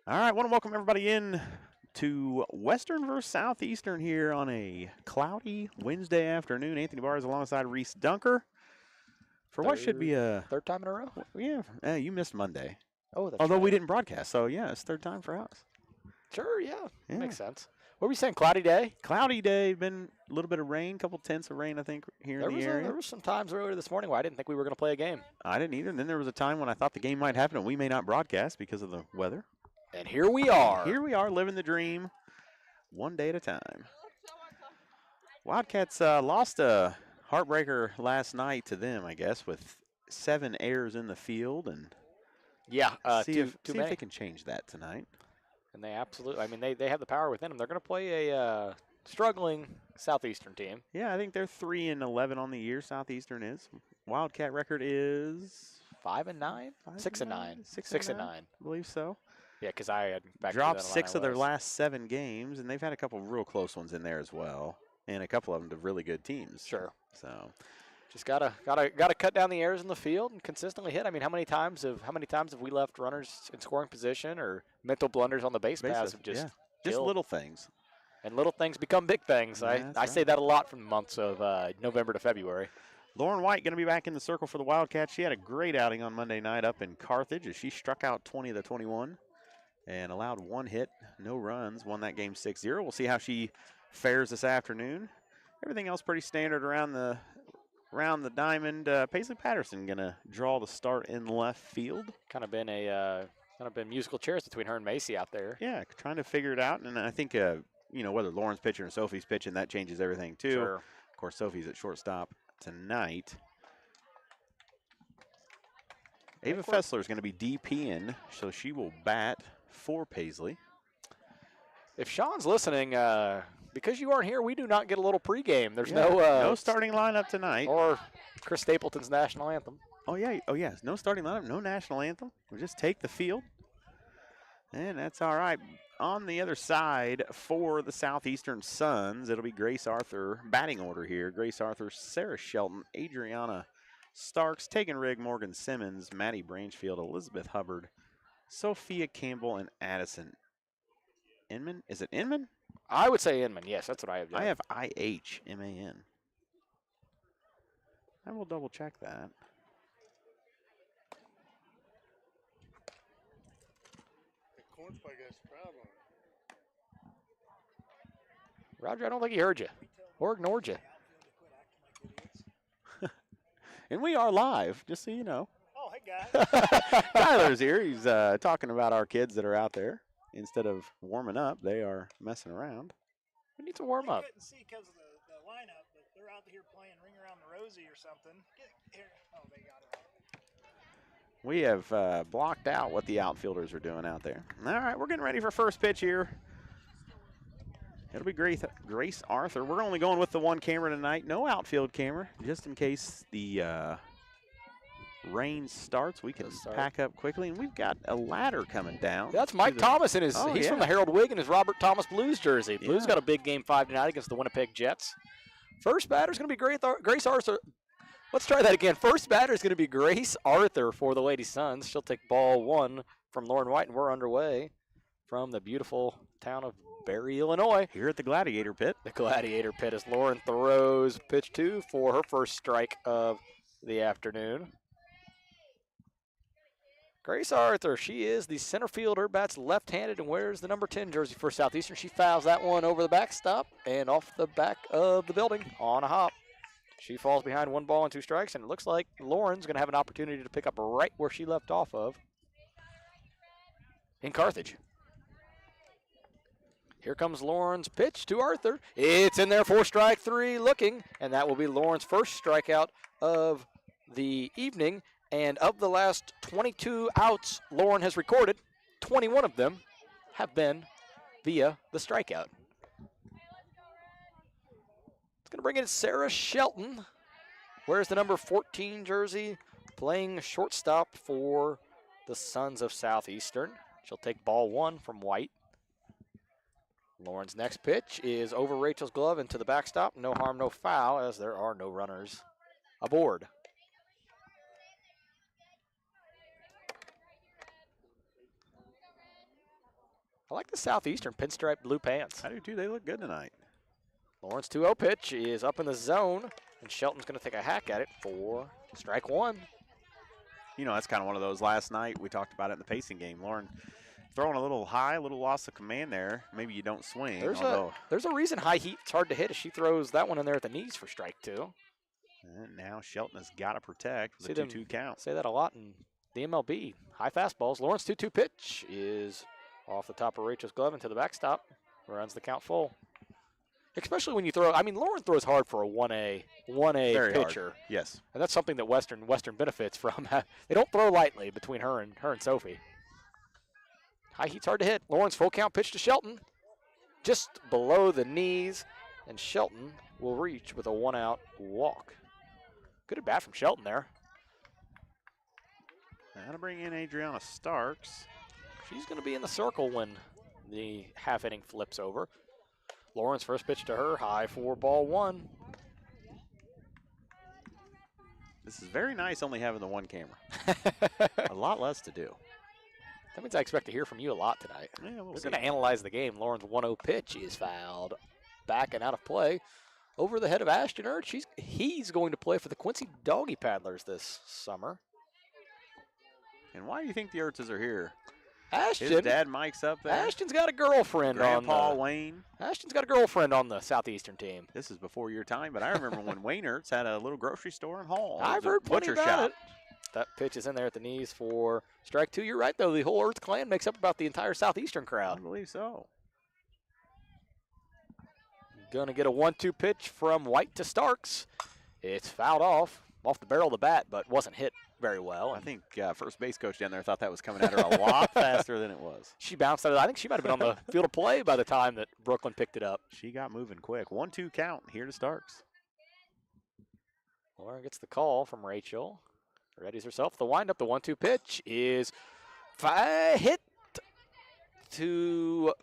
All right, want to welcome everybody in to Western versus Southeastern here on a cloudy Wednesday afternoon. Anthony Barrs alongside Reese Dunker for what should be a Third time in a row? you missed Monday, Oh, that's although we right. didn't broadcast. So yeah, it's third time for us. Sure, yeah. That Yeah, makes sense. What were you saying? Cloudy day? cloudy day, been a little bit of rain, couple tenths of rain I think here in There the was area. there was some times earlier this morning where I didn't think we were going to play a game. I didn't either. And then there was a time when I thought the game might happen and we may not broadcast because of the weather. And here we And are. here we are living the dream, one day at a time. Wildcats lost a heartbreaker last night to them, I guess, with 7 errors in the field, and Yeah, see too if many. they can change that tonight. And they absolutely, I mean, they have the power within them. They're going to play a struggling Southeastern team. Yeah, I think they're 3-11 on the year. Southeastern is. Wildcat record is 5-9, 6-9, 6-9. I believe so. Yeah, because I had back Dropped 6 of their last 7 games, and they've had a couple of real close ones in there as well, and a couple of them to really good teams. Sure. So. Just gotta cut down the errors in the field and consistently hit. I mean, how many times have we left runners in scoring position or mental blunders on the base paths have just little things. And little things become big things. Yeah, I say that a lot from the months of November to February. Lauren White going to be back in the circle for the Wildcats. She had a great outing on Monday night up in Carthage as she struck out 20 of the 21 and allowed 1 hit, no runs, won that game 6-0. We'll see how she fares this afternoon. Everything else pretty standard around the diamond. Paisley Patterson going to draw the start in left field. Kind of been musical chairs between her and Macy out there. Yeah, trying to figure it out. And I think, whether Lauren's pitching or Sophie's pitching, that changes everything too. Sure. Of course, Sophie's at shortstop tonight. Ava Fessler is going to be DPing, so she will bat for Paisley. If Sean's listening, because you aren't here, we do not get a little pregame. There's no starting lineup tonight. Or Chris Stapleton's national anthem. Oh yeah, no starting lineup, no national anthem. We'll just take the field, and that's all right. On the other side for the Southeastern Suns, it'll be Grace Arthur batting order here. Grace Arthur, Sarah Shelton, Adriana Starks, Tegan Rigg, Morgan Simmons, Maddie Branchfield, Elizabeth Hubbard, Sophia Campbell, and Addison Inman. Is it Inman? I would say Inman. Yes, that's what I have done. I have IHMAN. I will double check that. Roger, I don't think he heard you or ignored you. And we are live, just so you know. Oh, hey, guys. Tyler's here. He's talking about our kids that are out there. Instead of warming up, they are messing around. We need to warm up. I couldn't see because of the lineup, but they're out here playing Ring Around the Rosie or something. Here. Oh, they got it. We have blocked out what the outfielders are doing out there. All right, we're getting ready for first pitch here. It'll be Grace Arthur. We're only going with the one camera tonight. No outfield camera, just in case the rain starts. We can pack up quickly, and we've got a ladder coming down. That's Mike Thomas in his. He's from the Harold Wig in his Robert Thomas Blues jersey. Blues got a big game 5 tonight against the Winnipeg Jets. First batter is going to be Grace Arthur. Let's try that again. First batter is going to be Grace Arthur for the Lady Suns. She'll take ball 1 from Lauren White, and we're underway from the beautiful town of Barry, Illinois. Here at the Gladiator Pit. The Gladiator Pit as Lauren throws pitch 2 for her first strike of the afternoon. Grace Arthur, she is the center fielder, bats left-handed and wears the number 10 jersey for Southeastern. She fouls that one over the backstop and off the back of the building on a hop. She falls behind 1 ball and 2 strikes, and it looks like Lauren's going to have an opportunity to pick up right where she left off of in Carthage. Here comes Lauren's pitch to Arthur. It's in there for strike 3 looking, and that will be Lauren's first strikeout of the evening. And of the last 22 outs Lauren has recorded, 21 of them have been via the strikeout. It's going to bring in Sarah Shelton. Wears the number 14 jersey, playing shortstop for the Sons of Southeastern. She'll take ball 1 from White. Lauren's next pitch is over Rachel's glove into the backstop. No harm, no foul, as there are no runners aboard. I like the Southeastern pinstripe blue pants. I do too. They look good tonight. Lawrence 2-0 pitch is up in the zone, and Shelton's going to take a hack at it for strike one. You know, that's kind of one of those last night. We talked about it in the pacing game. Lauren throwing a little high, a little loss of command there. Maybe you don't swing. There's a reason high heat's hard to hit as she throws that one in there at the knees for strike two. And now Shelton has got to protect with a 2-2 count. Say that a lot in the MLB. High fastballs. Lawrence 2-2 pitch is off the top of Rachel's glove into the backstop. Runs the count full. Especially when you throw, I mean, Lauren throws hard for a 1A Very pitcher. hard. Yes. And that's something that Western benefits from. They don't throw lightly between her and Sophie. High heat's hard to hit. Lawrence full count pitch to Shelton. Just below the knees. And Shelton will reach with a 1-out walk. Good at bat from Shelton there. Now to bring in Adriana Starks. She's going to be in the circle when the half inning flips over. Lawrence first pitch to her, high for ball one. This is very nice only having the one camera. A lot less to do. That means I expect to hear from you a lot tonight. Yeah, we'll We're see. going to analyze the game. Lauren's 1-0 pitch is fouled back and out of play. Over the head of Ashton Ertz. He's going to play for the Quincy Doggy Paddlers this summer. And why do you think the Ertzes are here? Ashton. His dad Mike's up there. Ashton's got a girlfriend Grandpa Wayne. Ashton's got a girlfriend on the Southeastern team. This is before your time, but I remember when Wayne Ertz had a little grocery store in Hall. I've heard plenty about it. That pitch is in there at the knees for strike two. You're right, though. The whole Ertz clan makes up about the entire Southeastern I crowd. believe so. Going to get a 1-2 pitch from White to Starks. It's fouled off the barrel of the bat, but wasn't hit very well. I think first base coach down there thought that was coming at her a lot faster than it was. She bounced out of it. I think she might have been on the field of play by the time that Brooklyn picked it up. She got moving quick. 1-2 count here to Starks. Lauren gets the call from Rachel. Readies herself. The windup, the 1-2 pitch is hit to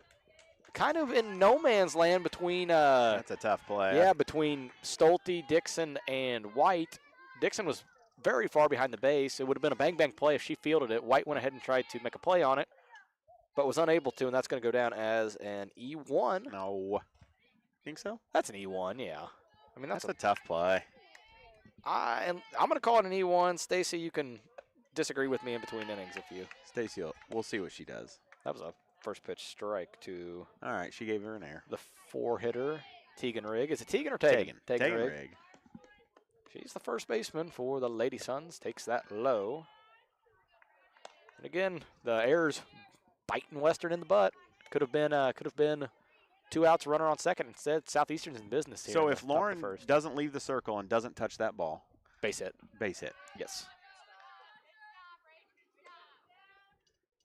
kind of in no man's land between That's a tough play. yeah, between Stolte, Dixon, and White. Dixon was very far behind the base. It would have been a bang-bang play if she fielded it. White went ahead and tried to make a play on it, but was unable to, and that's going to go down as an E1. No. Think so? That's an E1, yeah. I mean, That's a tough play. I'm going to call it an E1. Stacy, you can disagree with me in between innings if you. Stacy, we'll see what she does. That was a first pitch strike to All right, she gave her an air. the four-hitter, Tegan Rigg. Is it Tegan or Tegan? Tegan Rigg. Rigg. She's the first baseman for the Lady Suns. Takes that low. And again, the errors biting Western in the butt. Could have been 2 outs, runner on second. Instead, Southeastern's in business here. So if Lauren doesn't leave the circle and doesn't touch that ball, base hit. base hit. Yes.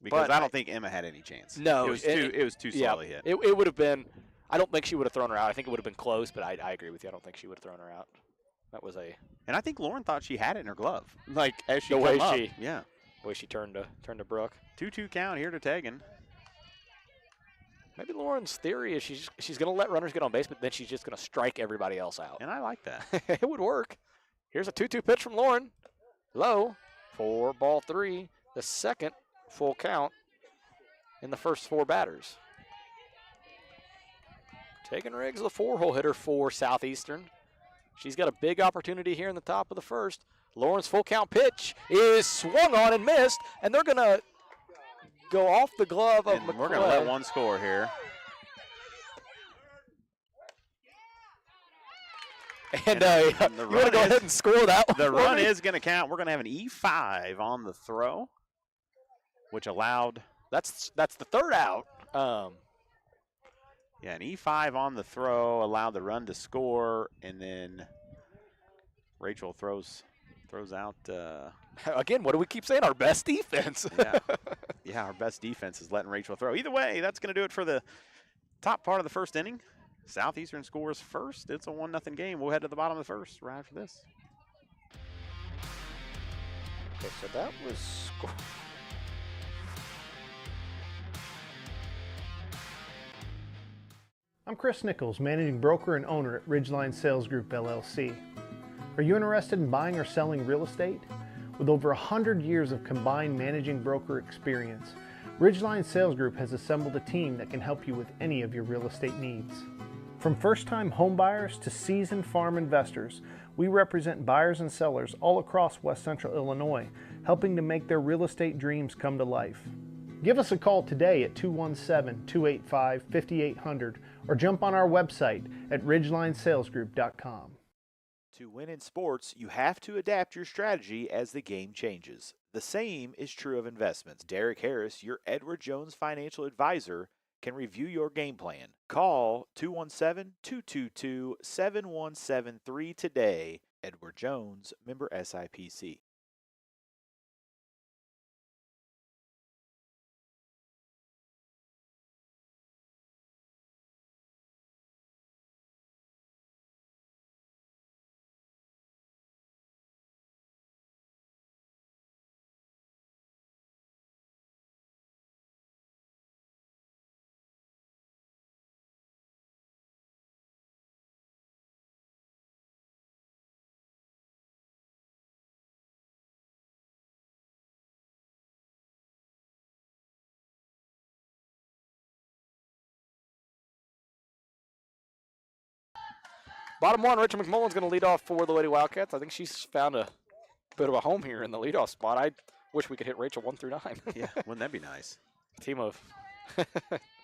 Because But I don't think Emma had any chance. No, it was too slowly hit. It would have been. I don't think she would have thrown her out. I think it would have been close, but I agree with you. I don't think she would have thrown her out. That was And I think Lauren thought she had it in her glove. Like as she The way come up. she- Yeah. way she turned to Brooke. 2-2 count here to Tegan. Maybe Lauren's theory is she's going to let runners get on base, but then she's just going to strike everybody else out. And I like that. It would work. Here's a 2-2 pitch from Lauren. Low for ball three. The second full count in the first four batters. Tegan Riggs, the 4-hole hitter for Southeastern. She's got a big opportunity here in the top of the first. Lauren's full count pitch is swung on and missed, and they're going to go off the glove of And McClay. we're going to let one score here. And the you want to run go ahead and score that one? The for run me? is going to count. We're going to have an E5 on the throw, which allowed, That's the third out. an E5 on the throw allowed the run to score, and then Rachel throws out. Again, what do we keep saying? Our best defense. Yeah, our best defense is letting Rachel throw. Either way, that's going to do it for the top part of the first inning. Southeastern scores first. It's a 1-0 game. We'll head to the bottom of the first right after this. Okay, so that was I'm Chris Nichols, Managing Broker and Owner at Ridgeline Sales Group, LLC. Are you interested in buying or selling real estate? With over 100 years of combined managing broker experience, Ridgeline Sales Group has assembled a team that can help you with any of your real estate needs. From first-time homebuyers to seasoned farm investors, we represent buyers and sellers all across West Central Illinois, helping to make their real estate dreams come to life. Give us a call today at 217-285-5800 or jump on our website at ridgelinesalesgroup.com. To win in sports, you have to adapt your strategy as the game changes. The same is true of investments. Derek Harris, your Edward Jones financial advisor, can review your game plan. Call 217-222-7173 today. Edward Jones, member SIPC. Bottom one, Rachel McMullen's going to lead off for the Lady Wildcats. I think she's found a bit of a home here in the leadoff spot. I wish we could hit Rachel 1 through 9. Yeah, wouldn't that be nice? Team of.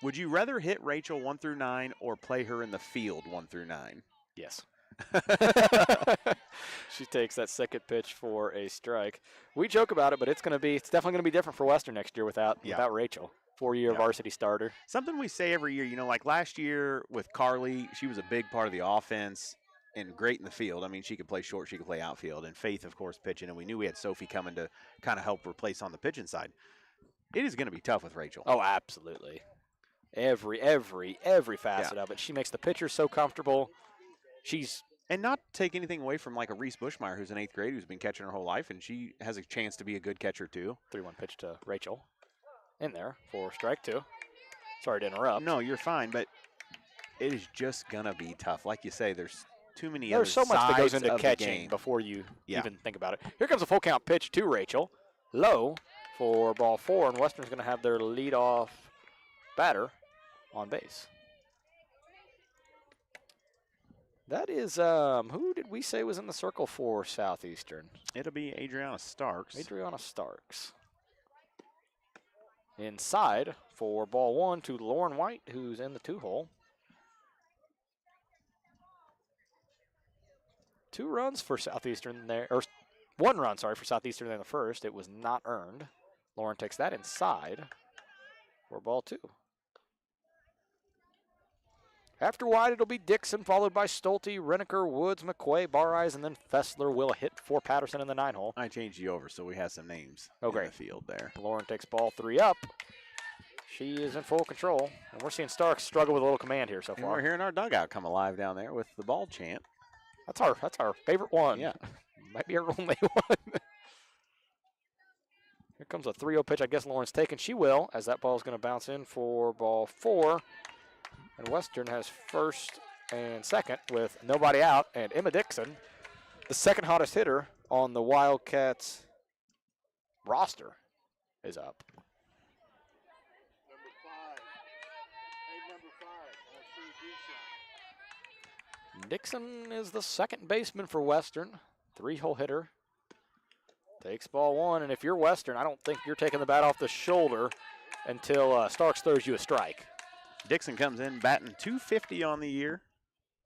Would you rather hit Rachel 1 through 9 or play her in the field 1 through 9? Yes. She takes that second pitch for a strike. We joke about it, but it's definitely going to be different for Western next year without Rachel. 4-year varsity starter. Something we say every year, like last year with Carly, she was a big part of the offense and great in the field. I mean, she could play short, she could play outfield, and Faith, of course, pitching, and we knew we had Sophie coming to kind of help replace on the pitching side. It is going to be tough with Rachel. Oh, absolutely. Every facet of it. She makes the pitcher so comfortable. And not take anything away from like a Reese Bushmeyer, who's in 8th grade, who's been catching her whole life, and she has a chance to be a good catcher too. 3-1 pitch to Rachel. In there for strike 2. Sorry to interrupt. No, you're fine, but it is just going to be tough. Like you say, there's too many There's other so much that goes sides into of the catching game. before you even think about it. Here comes a full count pitch to Rachel. Low for ball 4, and Western's going to have their leadoff batter on base. That is, who did we say was in the circle for Southeastern? It'll be Adriana Starks. Adriana Starks. Inside for ball 1 to Lauren White, who's in the 2-hole. 2 runs for Southeastern there, or 1 run, sorry, for Southeastern in the first. It was not earned. Lauren takes that inside for ball 2. After White, it'll be Dixon, followed by Stolte, Reneker, Woods, McQuay, Bareyes, and then Fessler will hit for Patterson in the 9-hole. I changed you over, so we have some names in the field there. Lauren takes ball 3 up. She is in full control, and we're seeing Starks struggle with a little command here so far. And we're hearing our dugout come alive down there with the ball chant. That's our favorite one. Yeah. Might be our only one. Here comes a 3-0 pitch. I guess Lauren's taken. She will, as that ball is going to bounce in for ball 4. And Western has first and second with nobody out. And Emma Dixon, the second hottest hitter on the Wildcats roster, is up. Dixon is the second baseman for Western. 3-hole hitter. Takes ball 1. And if you're Western, I don't think you're taking the bat off the shoulder until Starks throws you a strike. Dixon comes in batting .250 on the year,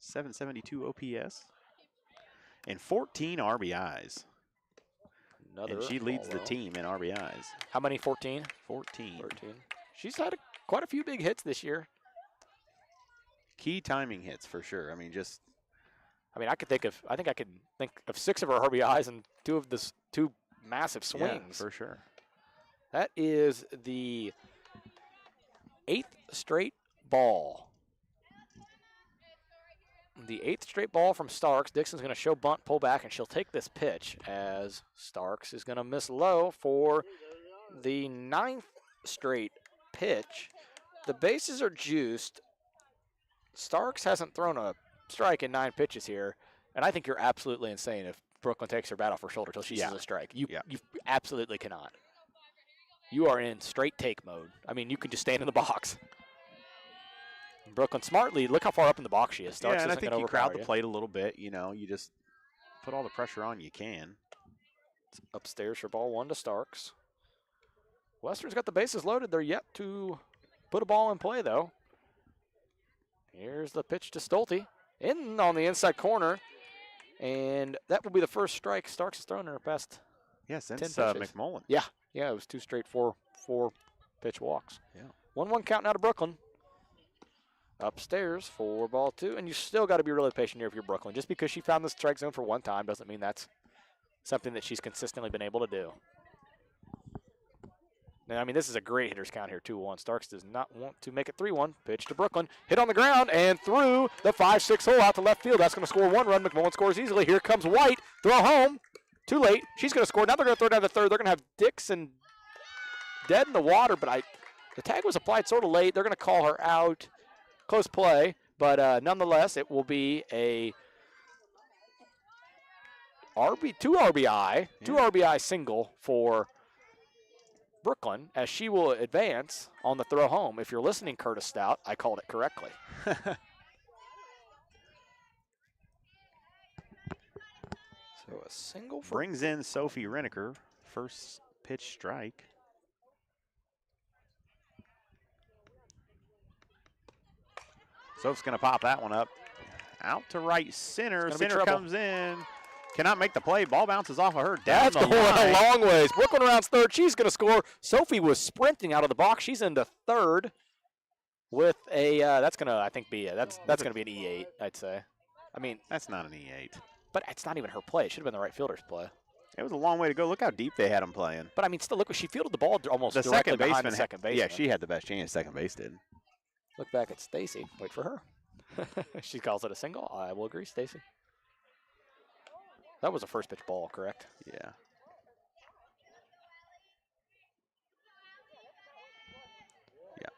772 OPS, and 14 RBIs. And she leads the team in RBIs. How many? 14? 14. She's had quite a few big hits this year. Key timing hits for sure. I think I could think of 6 of her RBIs and 2 massive swings. Yeah, for sure. That is the 8th straight ball. The 8th straight ball from Starks. Dixon's going to show bunt, pull back, and she'll take this pitch as Starks is going to miss low for the 9th straight pitch. The bases are juiced. Starks hasn't thrown a strike in 9 pitches here, and I think you're absolutely insane if Brooklyn takes her bat off her shoulder until she sees a strike. You absolutely cannot. you are in straight take mode. I mean, you can just stand in the box. Brooklyn smartly, look how far up in the box she is. Starks and I isn't think gonna you crowd overpower the plate a little bit. You know, you just put all the pressure on you can. It's upstairs for ball 1 to Starks. Western's got the bases loaded. They're yet to put a ball in play, though. Here's the pitch to Stolte. In on the inside corner. And that will be the first strike. Starks has thrown her past Yeah, since 10 pitches. McMullen. Yeah, it was 2 straight four pitch walks. Yeah. 1-1 count now to Brooklyn. Upstairs for ball 2. And you still got to be really patient here if you're Brooklyn. Just because she found the strike zone for one time doesn't mean that's something that she's consistently been able to do. Now, I mean, this is a great hitter's count here, 2-1. Starks does not want to make it 3-1. Pitch to Brooklyn. Hit on the ground and through the 5-6 hole out to left field. That's going to score 1 run. McMullen scores easily. Here comes White. Throw home. Too late. She's going to score. Now they're going to throw down to third. They're going to have Dixon dead in the water, but the tag was applied sort of late. They're going to call her out. Close play, but nonetheless, it will be a two RBI single for Brooklyn, as she will advance on the throw home. If you're listening, Curtis Stout, I called it correctly. So a single for Brings in Sophie Reneker. First pitch strike. Soph's going to pop that one up. Out to right center. Center comes in. Cannot make the play. Ball bounces off of her. Down That's going a long ways. Brooklyn rounds third. She's going to score. Sophie was sprinting out of the box. She's into third with a that's going to, I think, be that's going to be an E8, I'd say. I mean, that's not an E8. But it's not even her play. It should have been the right fielder's play. It was a long way to go. Look how deep they had him playing. But I mean, still, look, she fielded the ball almost the directly second behind baseman. the second baseman. Yeah, she had the best chance. Second base did. Look back at Stacy. Wait for her. She calls it a single. I will agree, Stacy. That was a first pitch ball, correct? Yeah. Yeah.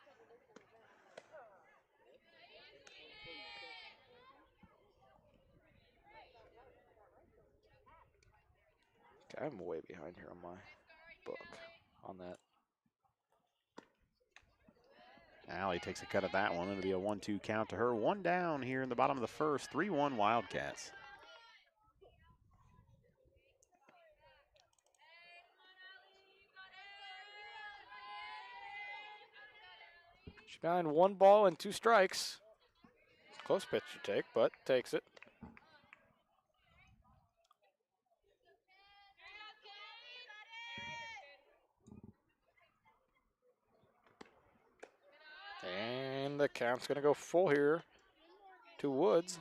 Okay, I'm way behind here on my book on that. Allie takes a cut at that one. It'll be a 1-2 count to her. 1 down here in the bottom of the first. 3-1 Wildcats. She's behind 1 ball and 2 strikes. Close pitch to take, but takes it. And the count's going to go full here to Woods.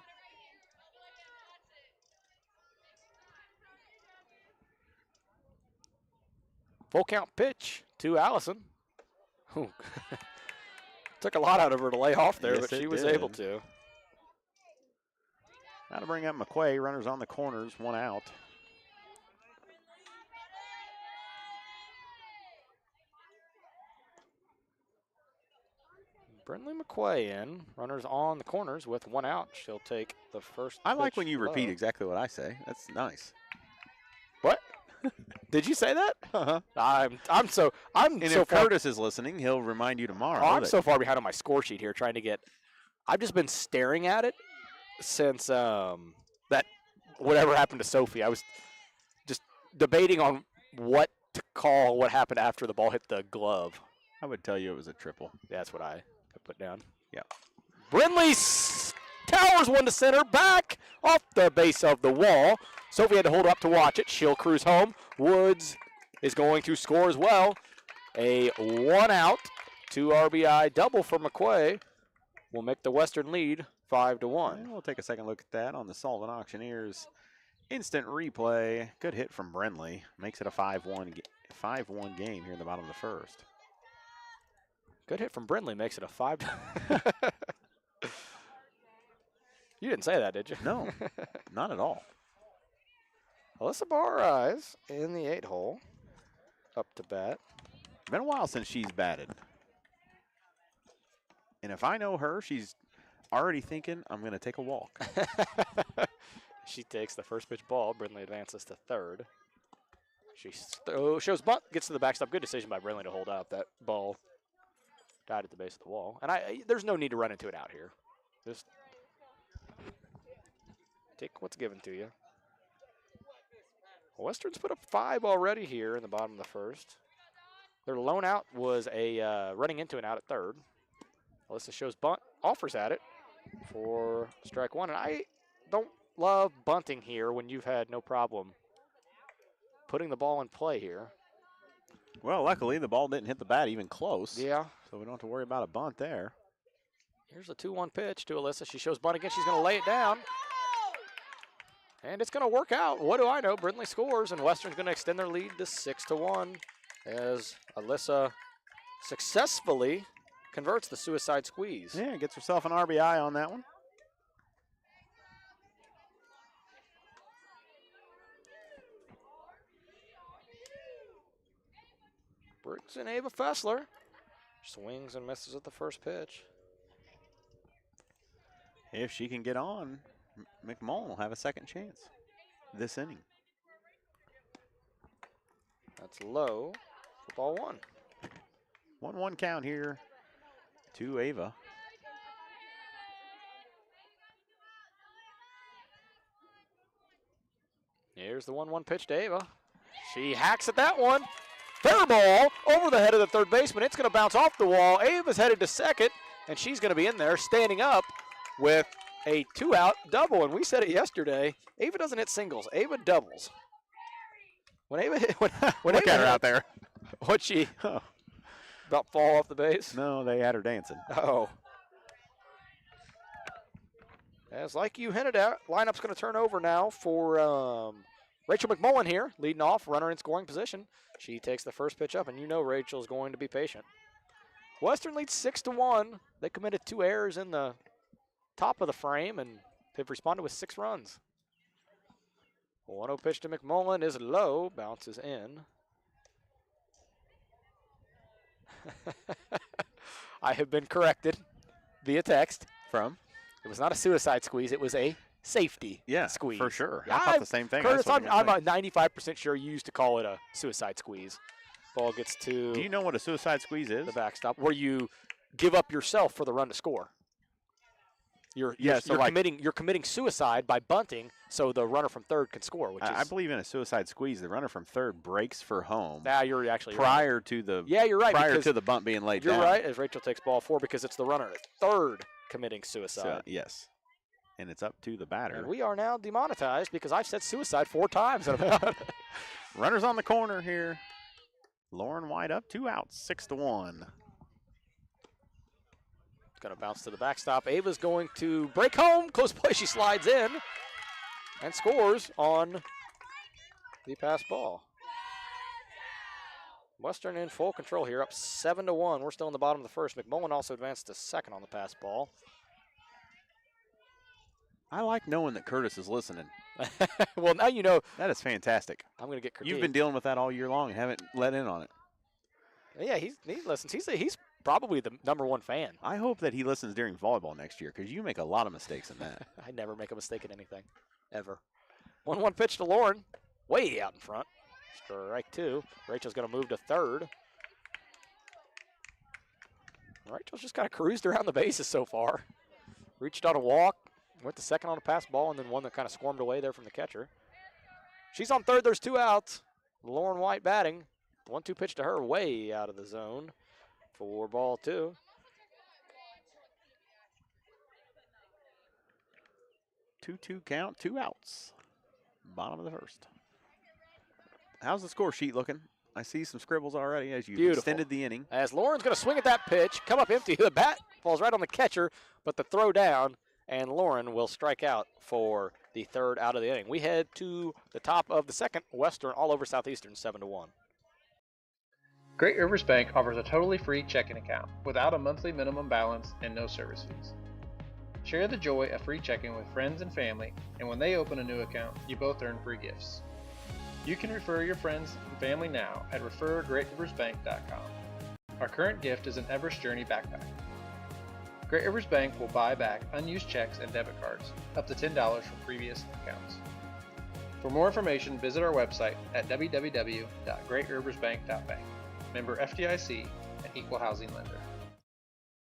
Full count pitch to Allison. Ooh. Took a lot out of her to lay off there, Yes, but she it was did. able to. Now to bring up McQuay. Runners on the corners, 1 out. Brindley McQuay in. Runners on the corners with 1 out. She'll take the first. I like pitch when you low. repeat exactly what I say. That's nice. What? Did you say that? Uh-huh. I'm And so if far. Curtis is listening, he'll remind you tomorrow. I'm that- so far behind on my score sheet here, trying to get. I've just been staring at it since that whatever happened to Sophie. I was just debating on what to call what happened after the ball hit the glove. I would tell you it was a triple. That's what I put down. Yeah. Brindley towers 1 to center, back off the base of the wall. Sophie had to hold up to watch it. She'll cruise home. Woods is going to score as well. A 1 out, 2 RBI double for McQuay will make the Western lead 5-1. And we'll take a second look at that on the Sullivan Auctioneers instant replay. Good hit from Brindley. Makes it a 5-1 game here in the bottom of the first. Good hit from Brindley makes it a 5. You didn't say that, did you? No, not at all. Alyssa Barrais in the 8 hole. Up to bat. Been a while since she's batted. And if I know her, she's already thinking, I'm going to take a walk. She takes the first pitch ball. Brindley advances to third. She shows bunt, gets to the backstop. Good decision by Brinley to hold out. That ball died at the base of the wall. And there's no need to run into it out here. Just take what's given to you. Western's put up 5 already here in the bottom of the first. Their lone out was a running into an out at third. Alyssa shows bunt, offers at it for strike 1. And I don't love bunting here when you've had no problem putting the ball in play here. Well, luckily the ball didn't hit the bat even close. Yeah. So we don't have to worry about a bunt there. Here's a 2-1 pitch to Alyssa. She shows bunt again. She's going to lay it down. And it's going to work out. What do I know? Brindley scores, and Western's going to extend their lead to 6-1 as Alyssa successfully converts the suicide squeeze. Yeah, gets herself an RBI on that one. Briggs and Ava Fessler. Swings and misses at the first pitch. If she can get on, McMullen will have a second chance this inning. That's low for ball 1. 1-1 count here to Ava. Here's the 1-1 pitch to Ava. She hacks at that one. Fair ball over the head of the third baseman. It's going to bounce off the wall. Ava's headed to second, and she's going to be in there standing up with a 2-out double. And we said it yesterday, Ava doesn't hit singles. Ava doubles. When Ava hit, when Look Ava at her hit, out there. what'd she about fall off the base? No, they had her dancing. Oh. As like you hinted at, lineup's going to turn over now for Rachel McMullen here, leading off, runner in scoring position. She takes the first pitch up, and you know Rachel's going to be patient. Western leads 6-1. They committed 2 errors in the top of the frame and have responded with 6 runs. 1-0 pitch to McMullen is low, bounces in. I have been corrected via text. From? It was not a suicide squeeze, it was a safety squeeze. For sure. Yeah, I thought the same thing. Curtis, I'm 95% sure you used to call it a suicide squeeze. Ball gets to Do you know what a suicide squeeze is? the backstop, where you give up yourself for the run to score. You're committing suicide by bunting, so the runner from third can score. Which I believe in a suicide squeeze, the runner from third breaks for home. Now you're actually prior to the you're right prior to the bunt being laid down. You're right. As Rachel takes ball 4 because it's the runner at third committing suicide. So, yes, and it's up to the batter. And we are now demonetized because I've said suicide 4 times. Runners on the corner here. Lauren White up, 2 outs, 6-1. It's going to bounce to the backstop. Ava's going to break home. Close play. She slides in and scores on the pass ball. Western in full control here, up 7-1. We're still in the bottom of the first. McMullen also advanced to second on the pass ball. I like knowing that Curtis is listening. Well, now you know. That is fantastic. I'm going to get critiqued. You've been dealing with that all year long and haven't let in on it. Yeah, he listens. He's probably the #1 fan. I hope that he listens during volleyball next year because you make a lot of mistakes in that. I never make a mistake in anything, ever. 1-1 pitch to Lauren, way out in front. Strike 2. Rachel's going to move to third. Rachel's just kind of cruised around the bases so far. Reached on a walk, went to second on a pass ball, and then one that kind of squirmed away there from the catcher. She's on third. There's 2 outs. Lauren White batting. 1-2 pitch to her, way out of the zone for ball 2. Two count, 2 outs. Bottom of the first. How's the score sheet looking? I see some scribbles already as you extended the inning. As Lauren's going to swing at that pitch, come up empty. The bat falls right on the catcher, but the throw down, and Lauren will strike out for the 3rd out of the inning. We head to the top of the second. Western all over Southeastern, 7-1. Great Rivers Bank offers a totally free checking account without a monthly minimum balance and no service fees. Share the joy of free checking with friends and family, and when they open a new account, you both earn free gifts. You can refer your friends and family now at refergreatriversbank.com. Our current gift is an Everest Journey backpack. Great Rivers Bank will buy back unused checks and debit cards, up to $10 from previous accounts. For more information, visit our website at www.greatriversbank.bank. Member FDIC, an equal housing lender.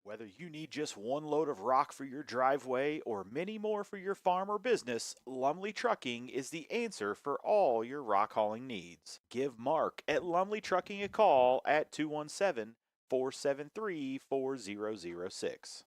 Whether you need just one load of rock for your driveway or many more for your farm or business, Lumley Trucking is the answer for all your rock hauling needs. Give Mark at Lumley Trucking a call at 217-473-4006.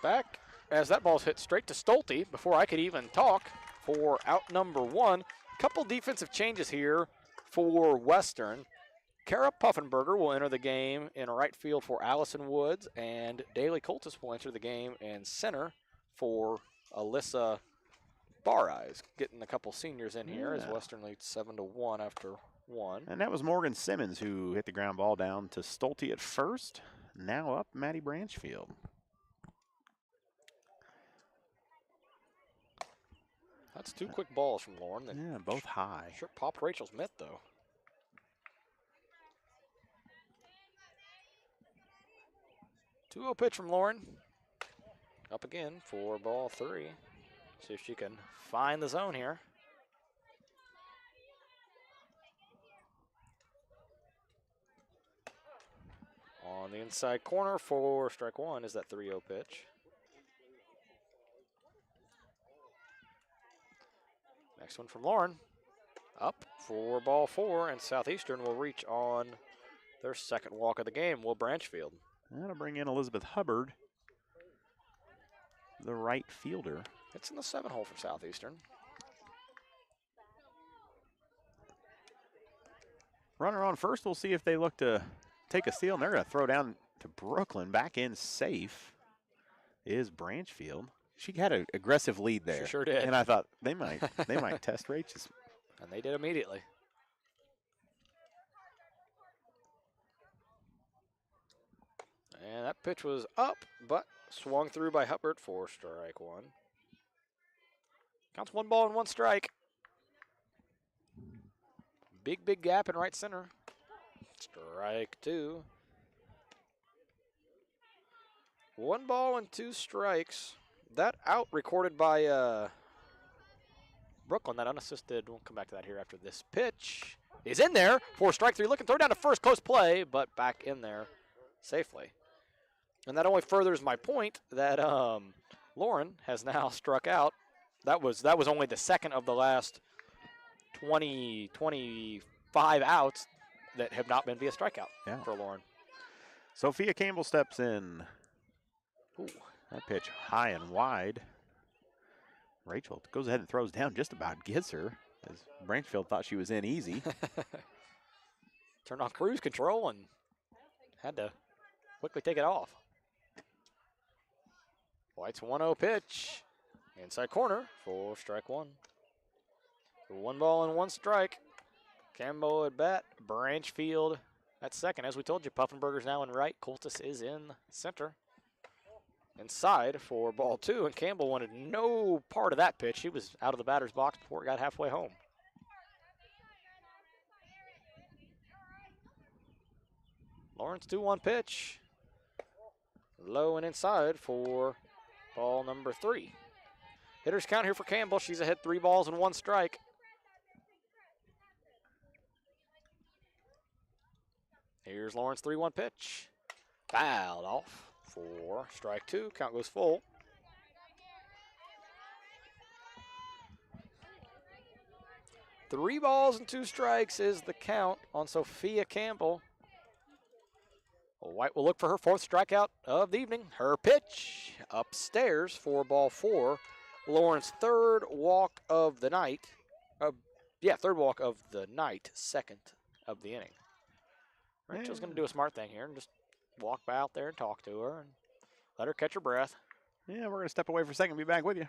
Back as that ball's hit straight to Stolte before I could even talk for out number 1. Couple defensive changes here for Western. Kara Puffenberger will enter the game in right field for Allison Woods, and Daly Coltis will enter the game in center for Alyssa Bareyes. Getting a couple seniors in here as Western leads 7-1 after 1. And that was Morgan Simmons who hit the ground ball down to Stolte at first. Now up Maddie Branchfield. That's 2 quick balls from Lauren. Yeah, both high. Sure popped Rachel's mitt, though. Two-0 pitch from Lauren. Up again for ball 3. See if she can find the zone here. On the inside corner for strike 1 is that 3-0 pitch. Next one from Lauren. Up for ball 4, and Southeastern will reach on their second walk of the game, Will Branchfield. That'll bring in Elizabeth Hubbard, the right fielder. It's in the 7 hole for Southeastern. Runner on first, we'll see if they look to take a steal, and they're going to throw down to Brooklyn. Back in safe is Branchfield. She had an aggressive lead there. She sure did. And I thought they might test Rach's. And they did immediately. And that pitch was up, but swung through by Hubbard for strike 1. Counts 1 ball and 1 strike. Big gap in right center. Strike 2. 1 ball and 2 strikes. That out recorded by Brooklyn, that unassisted. We'll come back to that here after this pitch. Is in there for strike 3. Looking, throw down to first, close play, but back in there safely. And that only furthers my point that Lauren has now struck out. That was only the second of the last 25 outs that have not been via strikeout for Lauren. Sophia Campbell steps in. Ooh. That pitch high and wide. Rachel goes ahead and throws down, just about gets her, as Branchfield thought she was in easy. Turned on cruise control and had to quickly take it off. White's 1-0 pitch. Inside corner for strike 1. 1 ball and 1 strike. Campbell at bat. Branchfield at second. As we told you, Puffenberger's now in right. Coltis is in center. Inside for ball 2, and Campbell wanted no part of that pitch. He was out of the batter's box before it got halfway home. Lawrence 2-1 pitch. Low and inside for ball number 3. Hitters count here for Campbell. She's ahead 3 balls and 1 strike. Here's Lawrence, 3-1 pitch. Fouled off for strike 2. Count goes full. Three balls and 2 strikes is the count on Sophia Campbell. White will look for her 4th strikeout of the evening. Her pitch upstairs for ball 4. Lawrence, 3rd walk of the night. 3rd walk of the night, 2nd of the inning. Rachel's going to do a smart thing here and just walk out there and talk to her and let her catch her breath. Yeah, we're going to step away for a second and be back with you.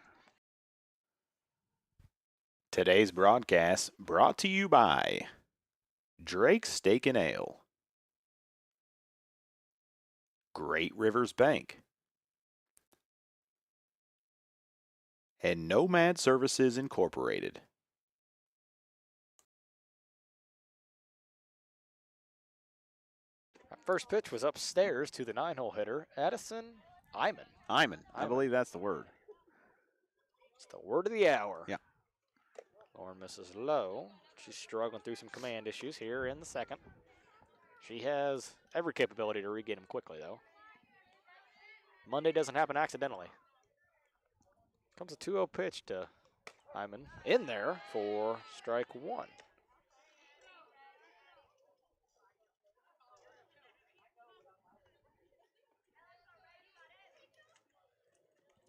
Today's broadcast brought to you by Drake's Steak and Ale, Great Rivers Bank, and Nomad Services Incorporated. First pitch was upstairs to the 9-hole hitter, Addison Iman. Iman. I believe that's the word. It's the word of the hour. Yeah. Lauren misses low. She's struggling through some command issues here in the 2nd. She has every capability to regain him quickly, though. Monday doesn't happen accidentally. Comes a 2-0 pitch to Iman. In there for strike 1.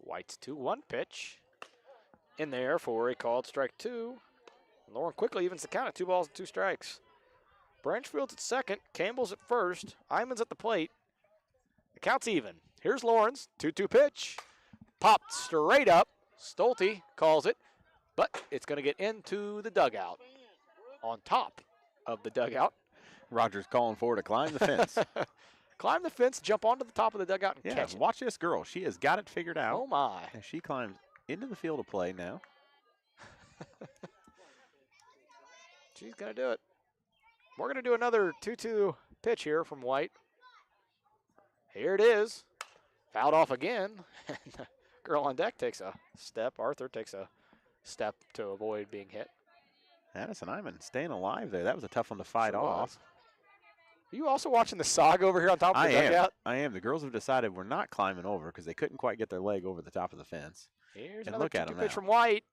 White's 2-1 pitch. In there for a called strike 2. Lauren quickly evens the count at 2 balls and 2 strikes. Branchfield's at 2nd. Campbell's at 1st. Iman's at the plate. The count's even. Here's Lawrence. 2-2 pitch. Popped straight up. Stolte calls it, but it's going to get into the dugout. On top of the dugout. Roger's calling for her to climb the fence. Climb the fence, jump onto the top of the dugout, and Yeah, catch it. watch this girl. She has got it figured out. Oh, my. And she climbs into the field of play now. She's going to do it. We're going to do another 2-2 pitch here from White. Here it is. Fouled off again. And the girl on deck takes a step. Arthur takes a step to avoid being hit. Addison Iman staying alive there. That was a tough one to fight Sure off. was. Are you also watching the saga over here on top of the dugout? I am. The girls have decided we're not climbing over because they couldn't quite get their leg over the top of the fence. Here's And another look at 2-2 him pitch now. from White.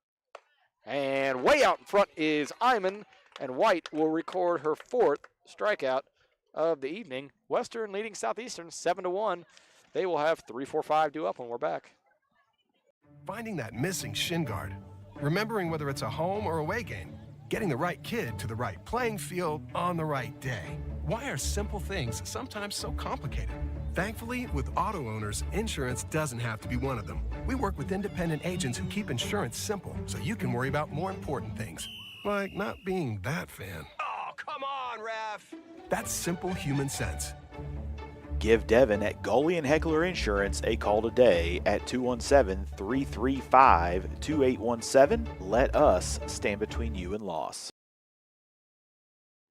And way out in front is Iman. And White will record her 4th strikeout of the evening. Western leading Southeastern 7-1. They will have 3-4-5 due up when we're back. Finding that missing shin guard. Remembering whether it's a home or away game. Getting the right kid to the right playing field on the right day. Why are simple things sometimes so complicated? Thankfully, with auto owners, insurance doesn't have to be one of them. We work with independent agents who keep insurance simple so you can worry about more important things. Like not being that fan. Oh, come on, ref! That's simple human sense. Give Devin at Goalie and Heckler Insurance a call today at 217-335-2817. Let us stand between you and loss.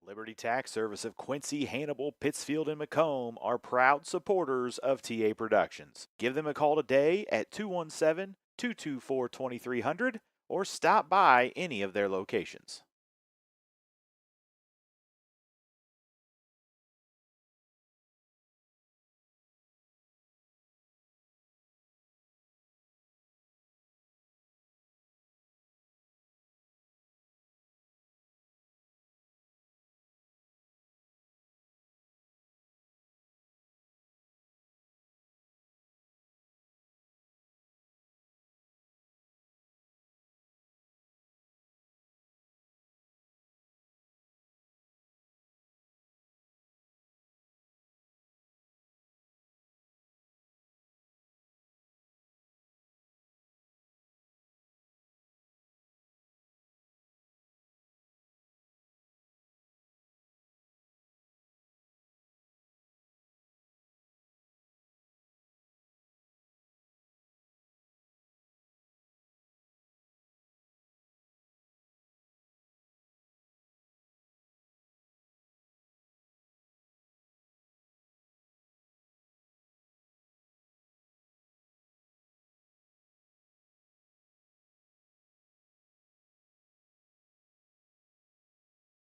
Liberty Tax Service of Quincy, Hannibal, Pittsfield, and Macomb are proud supporters of TA Productions. Give them a call today at 217-224-2300 or stop by any of their locations.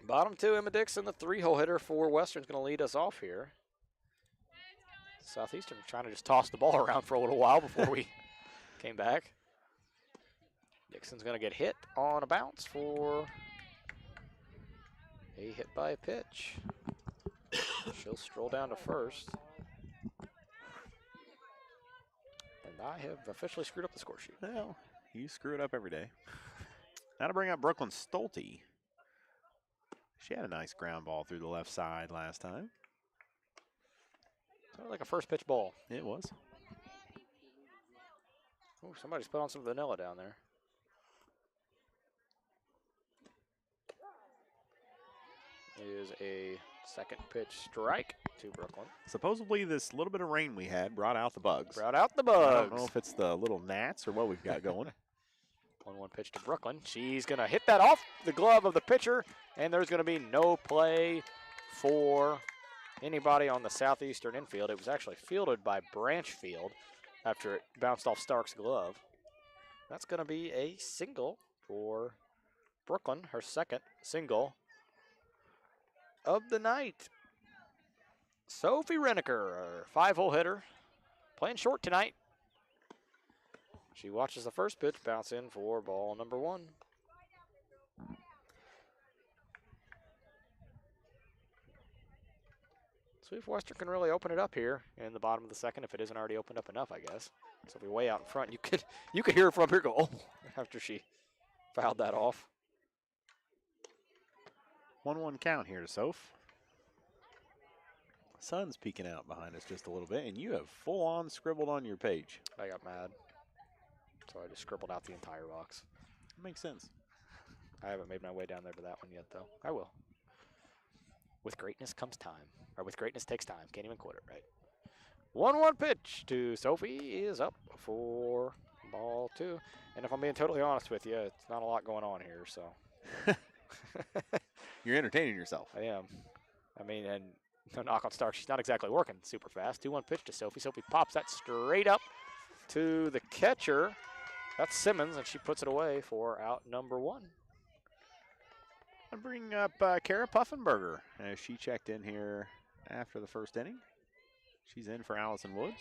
Bottom 2, Emma Dixon, the 3-hole hitter for Western's going to lead us off here. Southeastern trying to just toss the ball around for a little while before we came back. Dixon's going to get hit on a bounce for a hit by a pitch. She'll stroll down to first. And I have officially screwed up the score sheet. Well, you screw it up every day. Now to bring up Brooklyn Stolte. She had a nice ground ball through the left side last time. Sounded like a first pitch ball. It was. Oh, somebody's put on some vanilla down there. Is a second pitch strike to Brooklyn. Supposedly this little bit of rain we had brought out the bugs. Brought out the I bugs. don't know if it's the little gnats or what we've got going. 1-1 pitch to Brooklyn. She's going to hit that off the glove of the pitcher, and there's going to be no play for anybody on the Southeastern infield. It was actually fielded by Branchfield after it bounced off Stark's glove. That's going to be a single for Brooklyn, her second single of the night. Sophie Renneker, our 5-hole hitter, playing short tonight. She watches the first pitch bounce in for ball number 1. See if Western can really open it up here in the bottom of the second, if it isn't already opened up enough, I guess. So if we way out in front, you could hear her from here go, oh, after she fouled that off. 1-1 count here to Soph. Sun's peeking out behind us just a little bit, and you have full-on scribbled on your page. I got mad, so I just scribbled out the entire box. Makes sense. I haven't made my way down there to that one yet, though. I will. With greatness comes time. Or with greatness takes time. Can't even quote it right. 1-1 pitch to Sophie is up for ball 2. And if I'm being totally honest with you, it's not a lot going on here, so. You're entertaining yourself. I am. I mean, and no knock on Stark. She's not exactly working super fast. 2-1 pitch to Sophie. Sophie pops that straight up to the catcher. That's Simmons, and she puts it away for out number 1. I bring up Kara Puffenberger as she checked in here after the first inning. She's in for Allison Woods.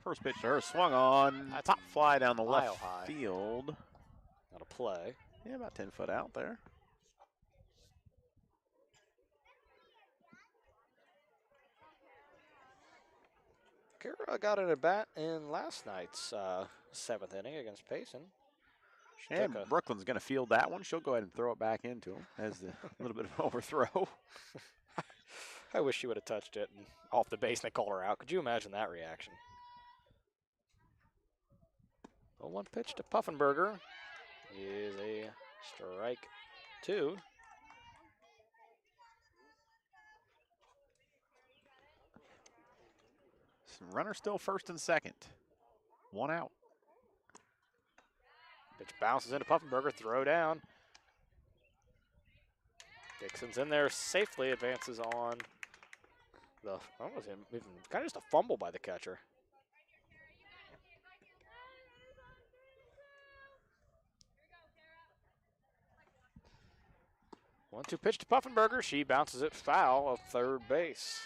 First pitch to her, swung on, top fly down the left high. field. Not a play. Yeah, about 10 foot out there. Kara got an at-bat in last night's 7th inning against Payson. And Brooklyn's going to field that one. She'll go ahead and throw it back into him as a little bit of an overthrow. I wish she would have touched it and off the base and they called her out. Could you imagine that reaction? 1 pitch to Puffenberger is a strike 2. Runner still first and second. 1 out. Pitch bounces into Puffenberger, throw down. Dixon's in there safely, advances on the, almost even kind of just a fumble by the catcher. One-two pitch to Puffenberger. She bounces it foul of third base.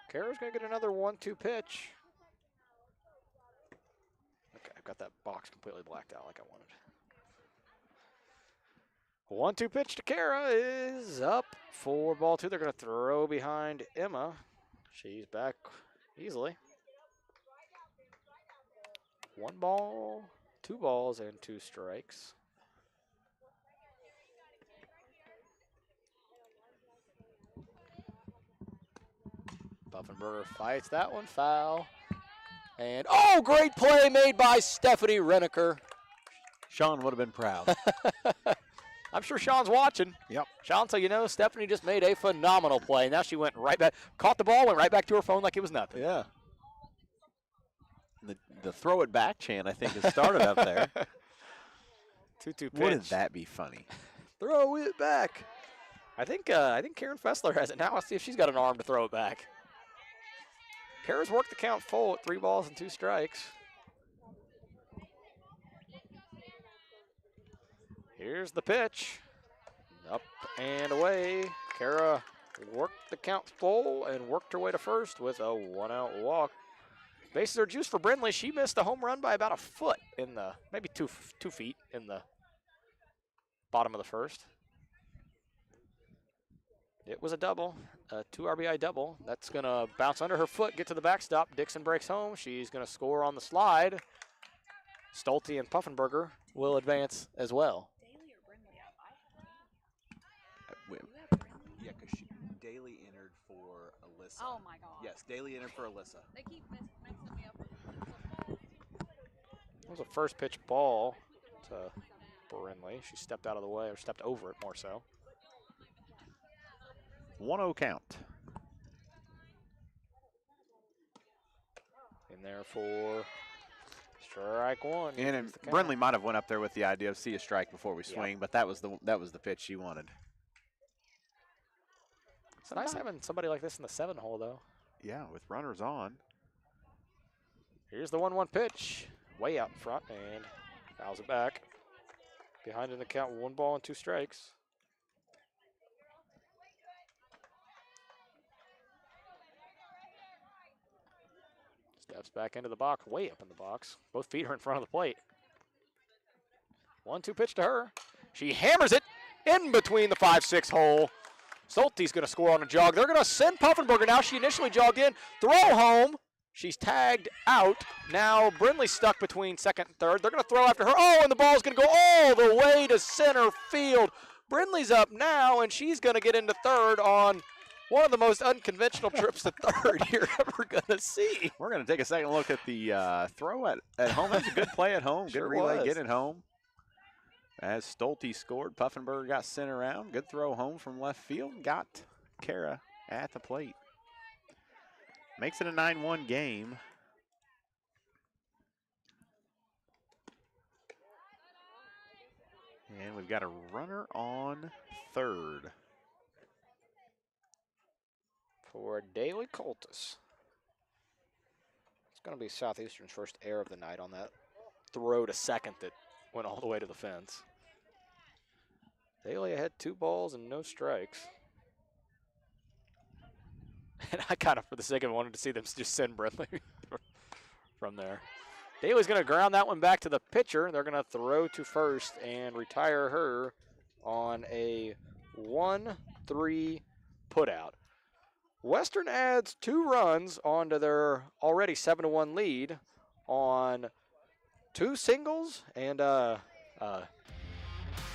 Kara's going to get another 1-2 pitch. Okay, I've got that box completely blacked out like I wanted. 1-2 pitch to Kara is up for ball 2. They're going to throw behind Emma. She's back easily. 1 ball, 2 balls, and 2 strikes. Puffenberger fights that one, foul. And, oh, great play made by Stephanie Renneker. Sean would have been proud. I'm sure Sean's watching. Yep. Sean, so you know, Stephanie just made a phenomenal play. Now she went right back, caught the ball, went right back to her phone like it was nothing. Yeah. The throw it back chant, I think, has started up there. 2-2 pitch. Wouldn't that be funny? Throw it back. I think Karen Fessler has it now. Let's see if she's got an arm to throw it back. Kara's worked the count full at 3 balls and 2 strikes. Here's the pitch. Up and away. Kara worked the count full and worked her way to first with a 1-out walk. Bases are juiced for Brindley. She missed the home run by about a foot in the, maybe 2 feet in the bottom of the first. It was a double, a 2 RBI double. That's going to bounce under her foot, get to the backstop. Dixon breaks home. She's going to score on the slide. Stolte and Puffenberger will advance as well. Yeah, because Daly entered for Alyssa. Oh my God. Yes, Daly entered for Alyssa. They keep mixing me up with football. It was a first pitch ball to Brindley. She stepped out of the way, or stepped over it more so. 1-0 count. In there for strike one. And Brindley might have went up there with the idea of see a strike before we swing, but that was the pitch she wanted. It's nice having somebody like this in the 7 hole, though. Yeah, with runners on. Here's the 1-1 pitch. Way out in front and fouls it back. Behind in the count, 1 ball and 2 strikes. Steps back into the box, way up in the box. Both feet are in front of the plate. 1-2 pitch to her. She hammers it in between the 5-6 hole. Stolte's going to score on a jog. They're going to send Puffenberger now. She initially jogged in. Throw home. She's tagged out. Now Brindley's stuck between second and third. They're going to throw after her. Oh, and the ball's going to go all the way to center field. Brindley's up now, and she's going to get into third on one of the most unconventional trips to third you're ever going to see. We're going to take a second look at the throw at home. That's a good play at home. Sure good relay, was. get it home. As Stolte scored, Puffenberger got sent around. Good throw home from left field. Got Kara at the plate. Makes it a 9-1 game. And we've got a runner on third. For Daly Coltis. It's going to be Southeastern's first error of the night on that throw to second that went all the way to the fence. Daly had 2 balls and no strikes. And I kind of, for the sake of it, wanted to see them just send Brindley from there. Daly's going to ground that one back to the pitcher. They're going to throw to first and retire her on a 1-3 putout. Western adds 2 runs onto their already 7-1 lead on 2 singles and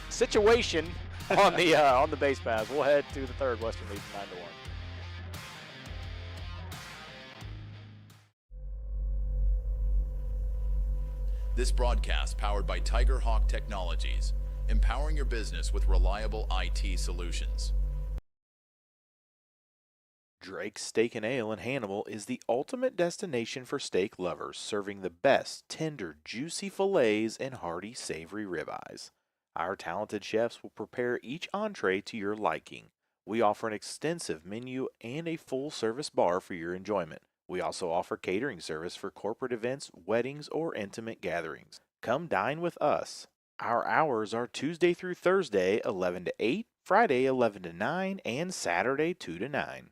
situation on the base paths. We'll head to the third. Western leads 9-1. This broadcast powered by Tiger Hawk Technologies, empowering your business with reliable IT solutions. Drake's Steak and Ale in Hannibal is the ultimate destination for steak lovers, serving the best tender, juicy fillets and hearty, savory ribeyes. Our talented chefs will prepare each entree to your liking. We offer an extensive menu and a full-service bar for your enjoyment. We also offer catering service for corporate events, weddings, or intimate gatherings. Come dine with us. Our hours are Tuesday through Thursday, 11 to 8, Friday, 11 to 9, and Saturday, 2 to 9.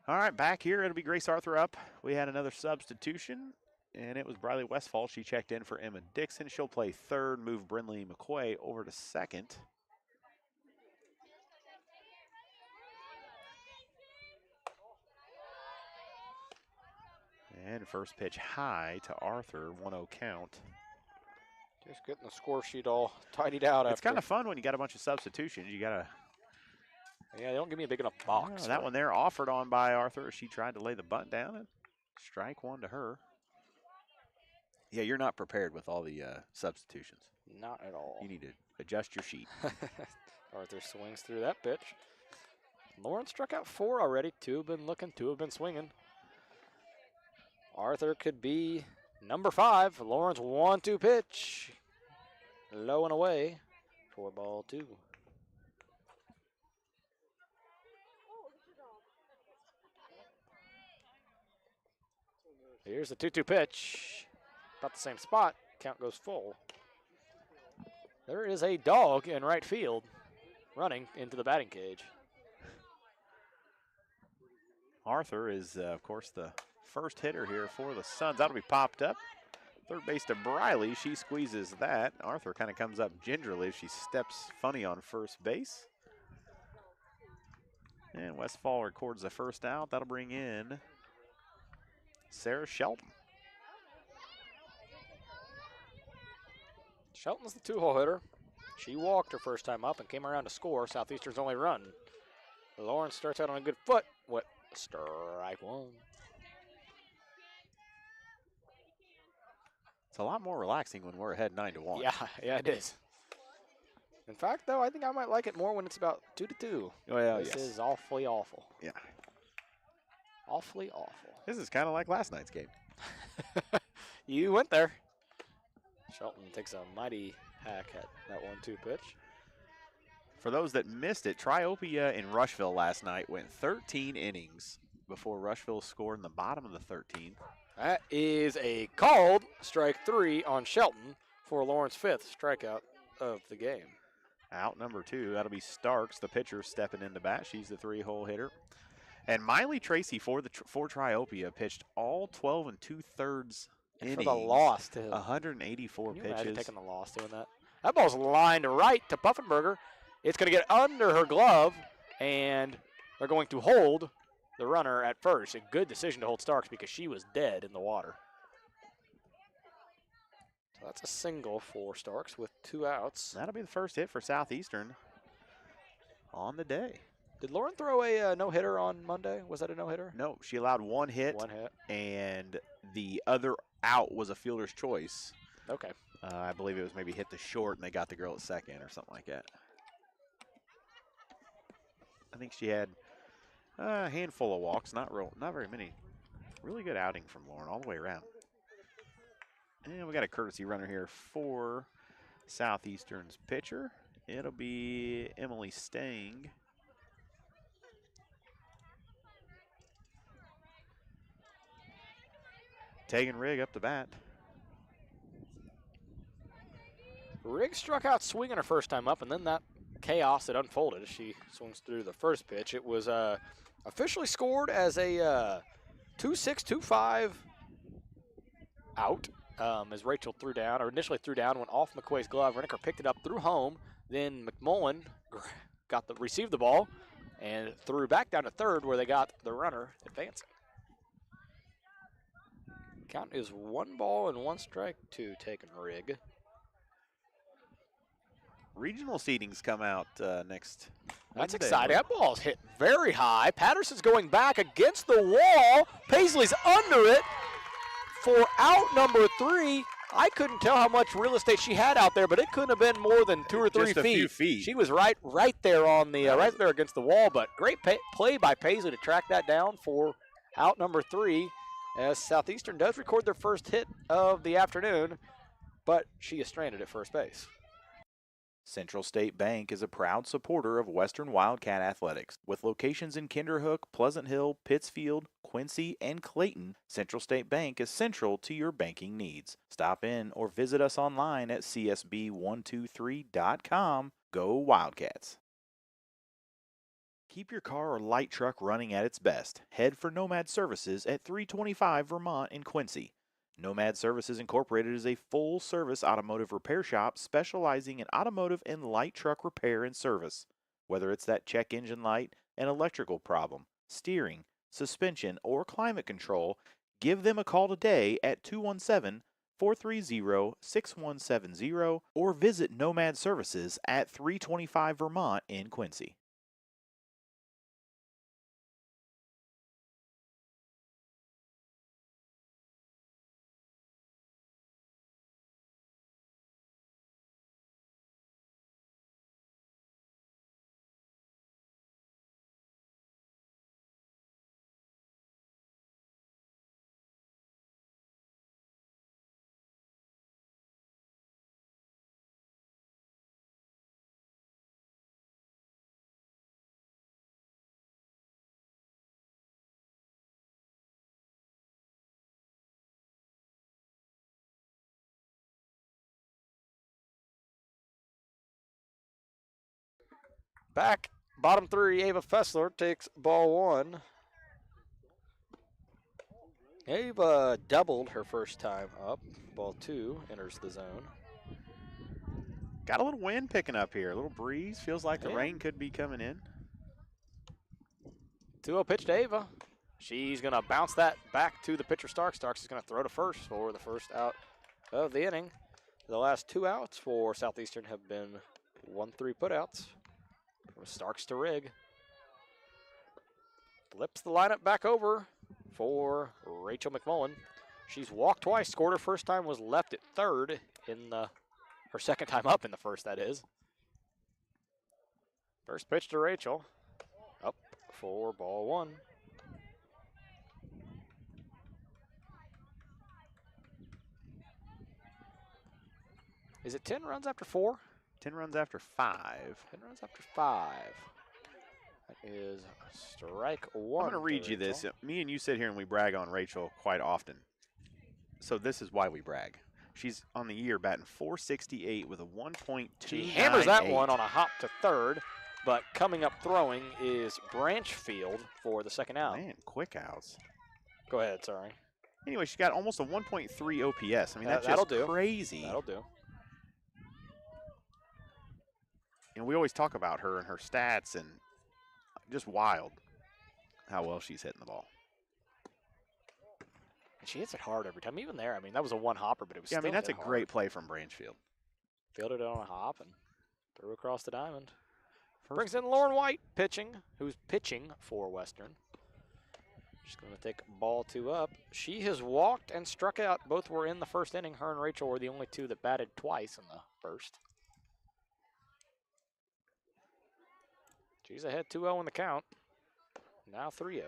All right, back here, it'll be Grace Arthur up. We had another substitution, and it was Briley Westfall. She checked in for Emma Dixon. She'll play third, move Brindley McQuay over to second. And first pitch high to Arthur, 1-0 count. Just getting the score sheet all tidied out. It's kind of fun when you got a bunch of substitutions. You got to. Yeah, they don't give me a big enough box. That one there offered on by Arthur. She tried to lay the bunt down and strike one to her. Yeah, you're not prepared with all the substitutions. Not at all. You need to adjust your sheet. Arthur swings through that pitch. Lauren struck out 4 already. 2 have been looking, 2 have been swinging. Arthur could be number 5. Lauren's 1-2 pitch. Low and away for ball 2. Here's the 2-2 pitch. About the same spot. Count goes full. There is a dog in right field running into the batting cage. Arthur is, of course, the first hitter here for the Suns. That'll be popped up. Third base to Briley. She squeezes that. Arthur kind of comes up gingerly. She steps funny on first base. And Westfall records the first out. That'll bring in Sarah Shelton. Shelton's the 2-hole hitter. She walked her first time up and came around to score Southeastern's only run. Lawrence starts out on a good foot. What? Strike 1. It's a lot more relaxing when we're ahead 9-1. Yeah, it is. In fact, though, I think I might like it more when it's about 2-2. Well, this is awfully awful. Yeah. Awfully awful. This is kind of like last night's game. You went there. Shelton takes a mighty hack at that 1-2 pitch. For those that missed it, Triopia in Rushville last night went 13 innings before Rushville scored in the bottom of the 13th. That is a called strike 3 on Shelton for Lauren's 5th strikeout of the game. Out number 2, that'll be Starks, the pitcher, stepping into bat. She's the 3-hole hitter. And Miley Tracy for Triopia pitched all 12 2/3 innings. For the loss, too. 184 Can you pitches. imagine taking the loss doing that? That ball's lined right to Puffenberger. It's going to get under her glove, and they're going to hold the runner at first. A good decision to hold Starks because she was dead in the water. So that's a single for Starks with 2 outs. That'll be the first hit for Southeastern on the day. Did Lauren throw a no-hitter on Monday? Was that a no-hitter? No, she allowed 1 hit. 1 hit. And the other out was a fielder's choice. Okay. I believe it was maybe hit the short, and they got the girl at second or something like that. I think she had a handful of walks, not very many. Really good outing from Lauren all the way around. And we got a courtesy runner here for Southeastern's pitcher. It'll be Emily Stang. Tegan Rigg up to bat. Rigg struck out swinging her first time up, and then that chaos that unfolded as she swings through the first pitch. It was officially scored as a 2-6, 2-5 out as Rachel threw down, or initially threw down, went off McQuay's glove. Reniker picked it up, threw home. Then McMullen received the ball and threw back down to third where they got the runner advancing. Count is 1 ball and 1 strike to Tegan Rigg. Regional seedings come out next That's Wednesday. exciting. That ball's hit very high. Patterson's going back against the wall. Paisley's under it for out number 3. I couldn't tell how much real estate she had out there, but it couldn't have been more than 2 or 3 Just a feet. few feet. She was right there on the right there against the wall. But great play by Paisley to track that down for out number 3. As Southeastern does record their first hit of the afternoon, but she is stranded at first base. Central State Bank is a proud supporter of Western Wildcat Athletics. With locations in Kinderhook, Pleasant Hill, Pittsfield, Quincy, and Clayton, Central State Bank is central to your banking needs. Stop in or visit us online at csb123.com. Go Wildcats! Keep your car or light truck running at its best. Head for Nomad Services at 325 Vermont in Quincy. Nomad Services Incorporated is a full-service automotive repair shop specializing in automotive and light truck repair and service. Whether it's that check engine light, an electrical problem, steering, suspension, or climate control, Give them a call today at 217-430-6170 or visit Nomad Services at 325 Vermont in Quincy. Back, bottom three, Ava Fessler takes ball one. Ava doubled her first time up. Ball two enters the zone. Got a little wind picking up here, a little breeze. Feels like the rain could be coming in. 2-0 pitch to Ava. She's going to bounce that back to the pitcher Starks. Starks is going to throw to first for the first out of the inning. The last 2 outs for Southeastern have been 1-3 putouts. From Starks to Rigg. Flips the lineup back over for Rachel McMullen. She's walked twice, scored her first time, was left at third in her second time up in the first, that is. First pitch to Rachel. Up for ball one. Is it 10 runs after 4? 10 runs after 5. 10 runs after 5. That is strike one. I'm going to read you this. Me and you sit here and we brag on Rachel quite often. So this is why we brag. She's on the year batting .468 with a 1.2. She hammers that one on a hop to third, but coming up throwing is Branchfield for the second out. Man, quick outs. Go ahead, sorry. Anyway, she's got almost a 1.3 OPS. I mean, that's that'll just do. crazy. That'll do. And we always talk about her and her stats, and just wild how well she's hitting the ball. And she hits it hard every time. Even there, I mean, that was a one hopper, but it was Yeah, I still mean, that's a hit hard. great play from Branchfield. Fielded it on a hop and threw across the diamond. Brings in Lauren White pitching, who's pitching for Western. She's going to take ball two up. She has walked and struck out. Both were in the first inning. Her and Rachel were the only two that batted twice in the first. She's ahead 2-0 in the count. Now 3-0.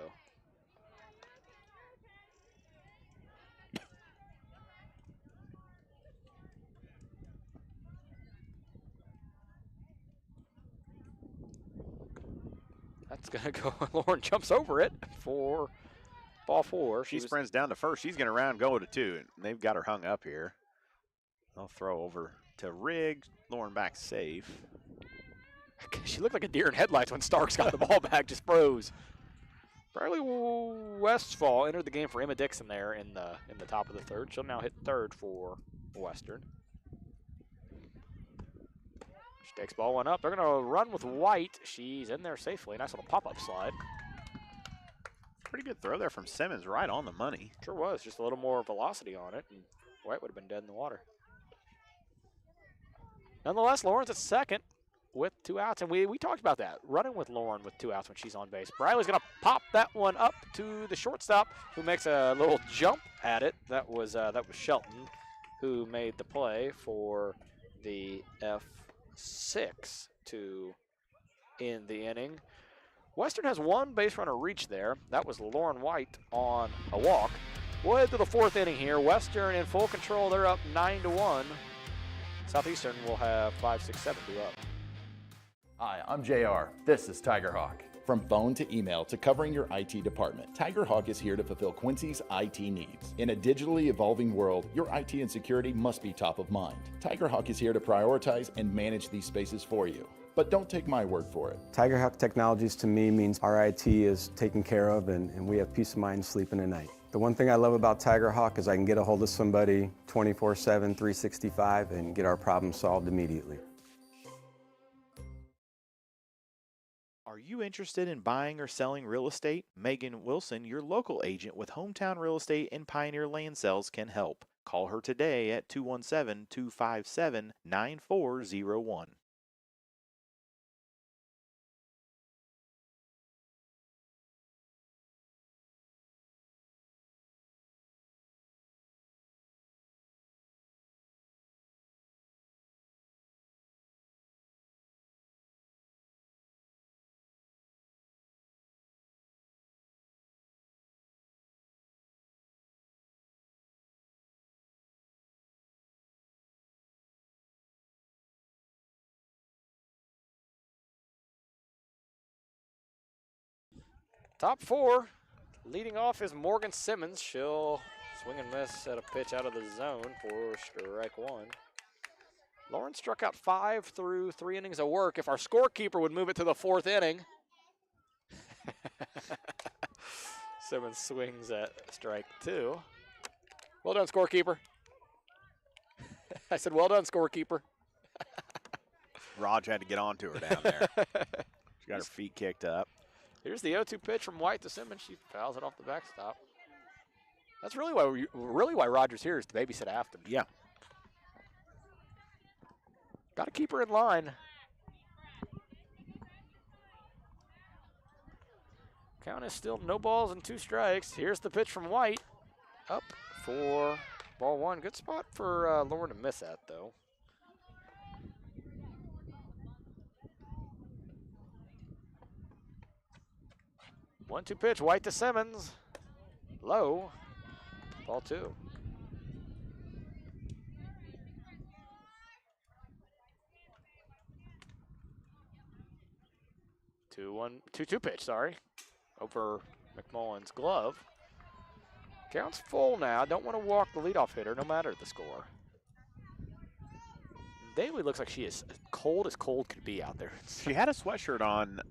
That's going to go. Lauren jumps over it for ball four. She sprints down to first. She's going to round go to 2. And they've got her hung up here. They'll throw over to Rigg. Lauren back safe. She looked like a deer in headlights when Starks got the ball back, just froze. Bradley Westfall entered the game for Emma Dixon there in the top of the third. She'll now hit third for Western. She takes ball one up. They're going to run with White. She's in there safely. Nice little pop-up slide. Pretty good throw there from Simmons, right on the money. Sure was. Just a little more velocity on it, and White would have been dead in the water. Nonetheless, Lauren's at second with 2 outs, and we talked about that, running with Lauren with 2 outs when she's on base. Briley's going to pop that one up to the shortstop, who makes a little jump at it. That was Shelton, who made the play for the F6 to end the inning. Western has one base runner reach there. That was Lauren White on a walk. We'll head to the 4th inning here. Western in full control. They're up 9-1. Southeastern will have 5, 6, 7 to up. Hi, I'm JR. This is Tiger Hawk. From phone to email to covering your IT department, Tiger Hawk is here to fulfill Quincy's IT needs. In a digitally evolving world, your IT and security must be top of mind. Tiger Hawk is here to prioritize and manage these spaces for you. But don't take my word for it. Tiger Hawk Technologies to me means our IT is taken care of and we have peace of mind sleeping at night. The one thing I love about Tiger Hawk is I can get a hold of somebody 24/7, 365 and get our problem solved immediately. Are you interested in buying or selling real estate? Megan Wilson, your local agent with Hometown Real Estate and Pioneer Land Sales, can help. Call her today at 217-257-9401. Top four. Leading off is Morgan Simmons. She'll swing and miss at a pitch out of the zone for strike one. Lauren struck out 5 through 3 innings of work. If our scorekeeper would move it to the 4th inning. Simmons swings at strike 2. Well done, scorekeeper. I said, well done, scorekeeper. Raj had to get onto her down there. She got her feet kicked up. Here's the 0-2 pitch from White to Simmons. She fouls it off the backstop. That's really why Roger's here, is to babysit after. Yeah. Got to keep her in line. Count is still no balls and 2 strikes. Here's the pitch from White. Up for ball 1. Good spot for Lauren to miss that, though. One-two pitch, White to Simmons. Low. Ball 2. 2-2 pitch, sorry. Over McMullen's glove. Count's full now. Don't want to walk the leadoff hitter, no matter the score. Daly looks like she is as cold could be out there. She had a sweatshirt on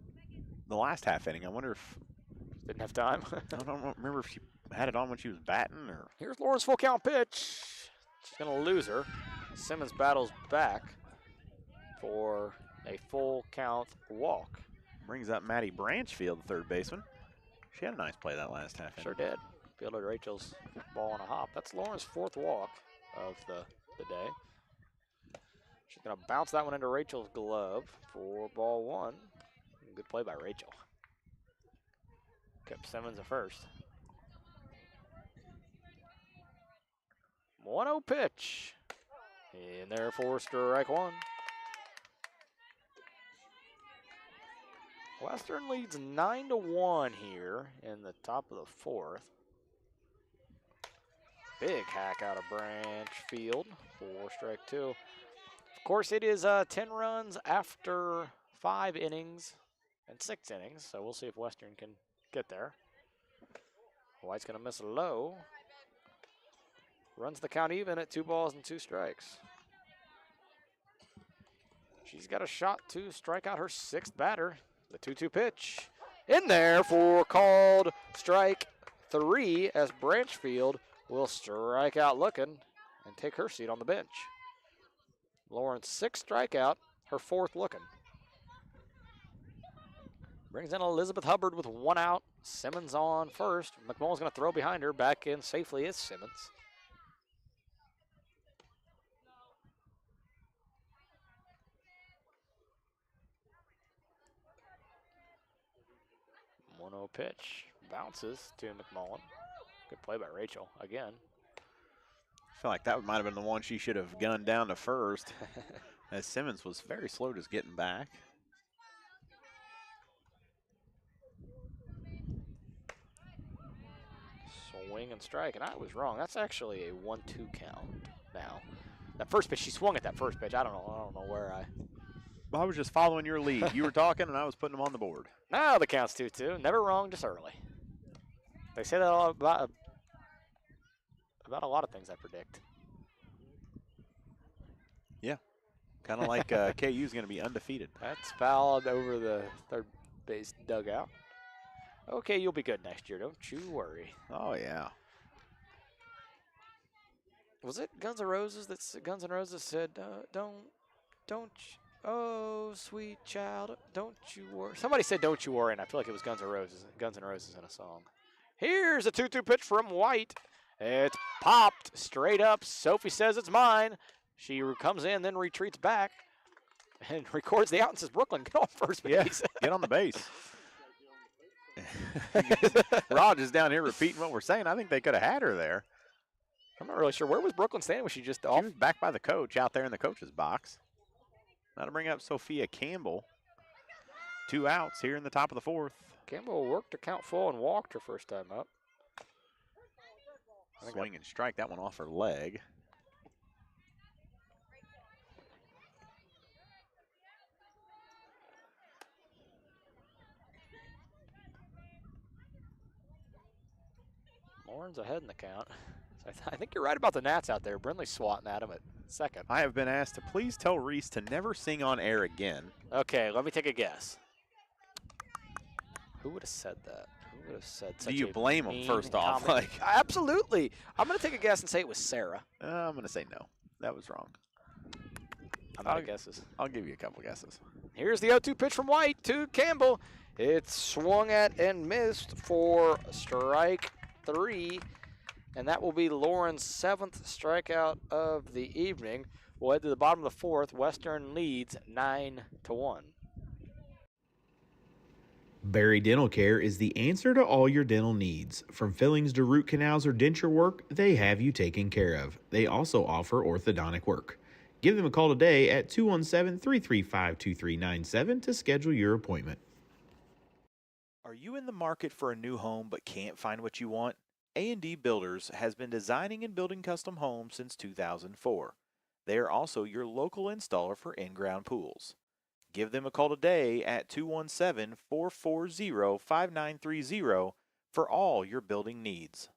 the last half inning. I wonder if... Didn't have time. I don't remember if she had it on when she was batting or... Here's Lauren's full count pitch. She's going to lose her. Simmons battles back for a full count walk. Brings up Maddie Branchfield, the third baseman. She had a nice play that last half inning. Sure did. Fielded Rachel's ball on a hop. That's Lauren's 4th walk of the day. She's going to bounce that one into Rachel's glove for ball 1. Good play by Rachel. Kept Simmons at first. 1-0 pitch. In there for strike 1. Western leads 9-1 here in the top of the 4th. Big hack out of Branchfield for strike 2. Of course, it is 10 runs after 5 innings and 6 innings, so we'll see if Western can get there. White's going to miss low. Runs the count even at 2 balls and 2 strikes. She's got a shot to strike out her 6th batter. The 2-2 pitch. In there for called strike 3 as Branchfield will strike out looking and take her seat on the bench. Lauren's 6th strikeout, her 4th looking. Brings in Elizabeth Hubbard with 1 out. Simmons on first. McMullen's going to throw behind her. Back in safely is Simmons. One-0 pitch. Bounces to McMullen. Good play by Rachel again. I feel like that might have been the one she should have gunned down to first, as Simmons was very slow just getting back. Swing and strike, and I was wrong. That's actually a 1-2 count now. That first pitch, she swung at that first pitch. I don't know where I was just following your lead. You were talking, and I was putting them on the board. No, the count's 2-2. Never wrong, just early. They say that all about a lot of things I predict. Yeah, kind of like KU's going to be undefeated. That's fouled over the third base dugout. Okay, you'll be good next year. Don't you worry. Oh, yeah. Was it Guns N' Roses that said, Oh, sweet child, don't you worry. Somebody said don't you worry, and I feel like it was Guns N' Roses in a song. Here's a 2-2 pitch from White. It's popped straight up. Sophie says it's mine. She comes in, then retreats back and records the out and says, Brooklyn, get on first base. Yeah, get on the base. Rod is down here repeating what we're saying. I think they could have had her there. I'm not really sure. Where was Brooklyn standing? Was she just off? She was back by the coach out there in the coach's box. Now to bring up Sophia Campbell. 2 outs here in the top of the 4th. Campbell worked to count full and walked her first time up. Swing and strike that one off her leg. Lauren's ahead in the count. So I think you're right about the Nats out there. Brindley's swatting at him at second. I have been asked to please tell Reese to never sing on air again. Okay, let me take a guess. Who would have said that? Who would have said such Do you a blame him mean first off? comment? Absolutely. I'm going to take a guess and say it was Sarah. I'm going to say no. That was wrong. I'm out of guesses. I'll give you a couple guesses. Here's the 0-2 pitch from White to Campbell. It's swung at and missed for strike 3. And that will be Lauren's 7th strikeout of the evening. We'll head to the bottom of the 4th. Western leads 9-1. Barry Dental Care is the answer to all your dental needs. From fillings to root canals or denture work, they have you taken care of. They also offer orthodontic work. Give them a call today at 217-335-2397 to schedule your appointment. Are you in the market for a new home but can't find what you want? A&D Builders has been designing and building custom homes since 2004. They are also your local installer for in-ground pools. Give them a call today at 217-440-5930 for all your building needs.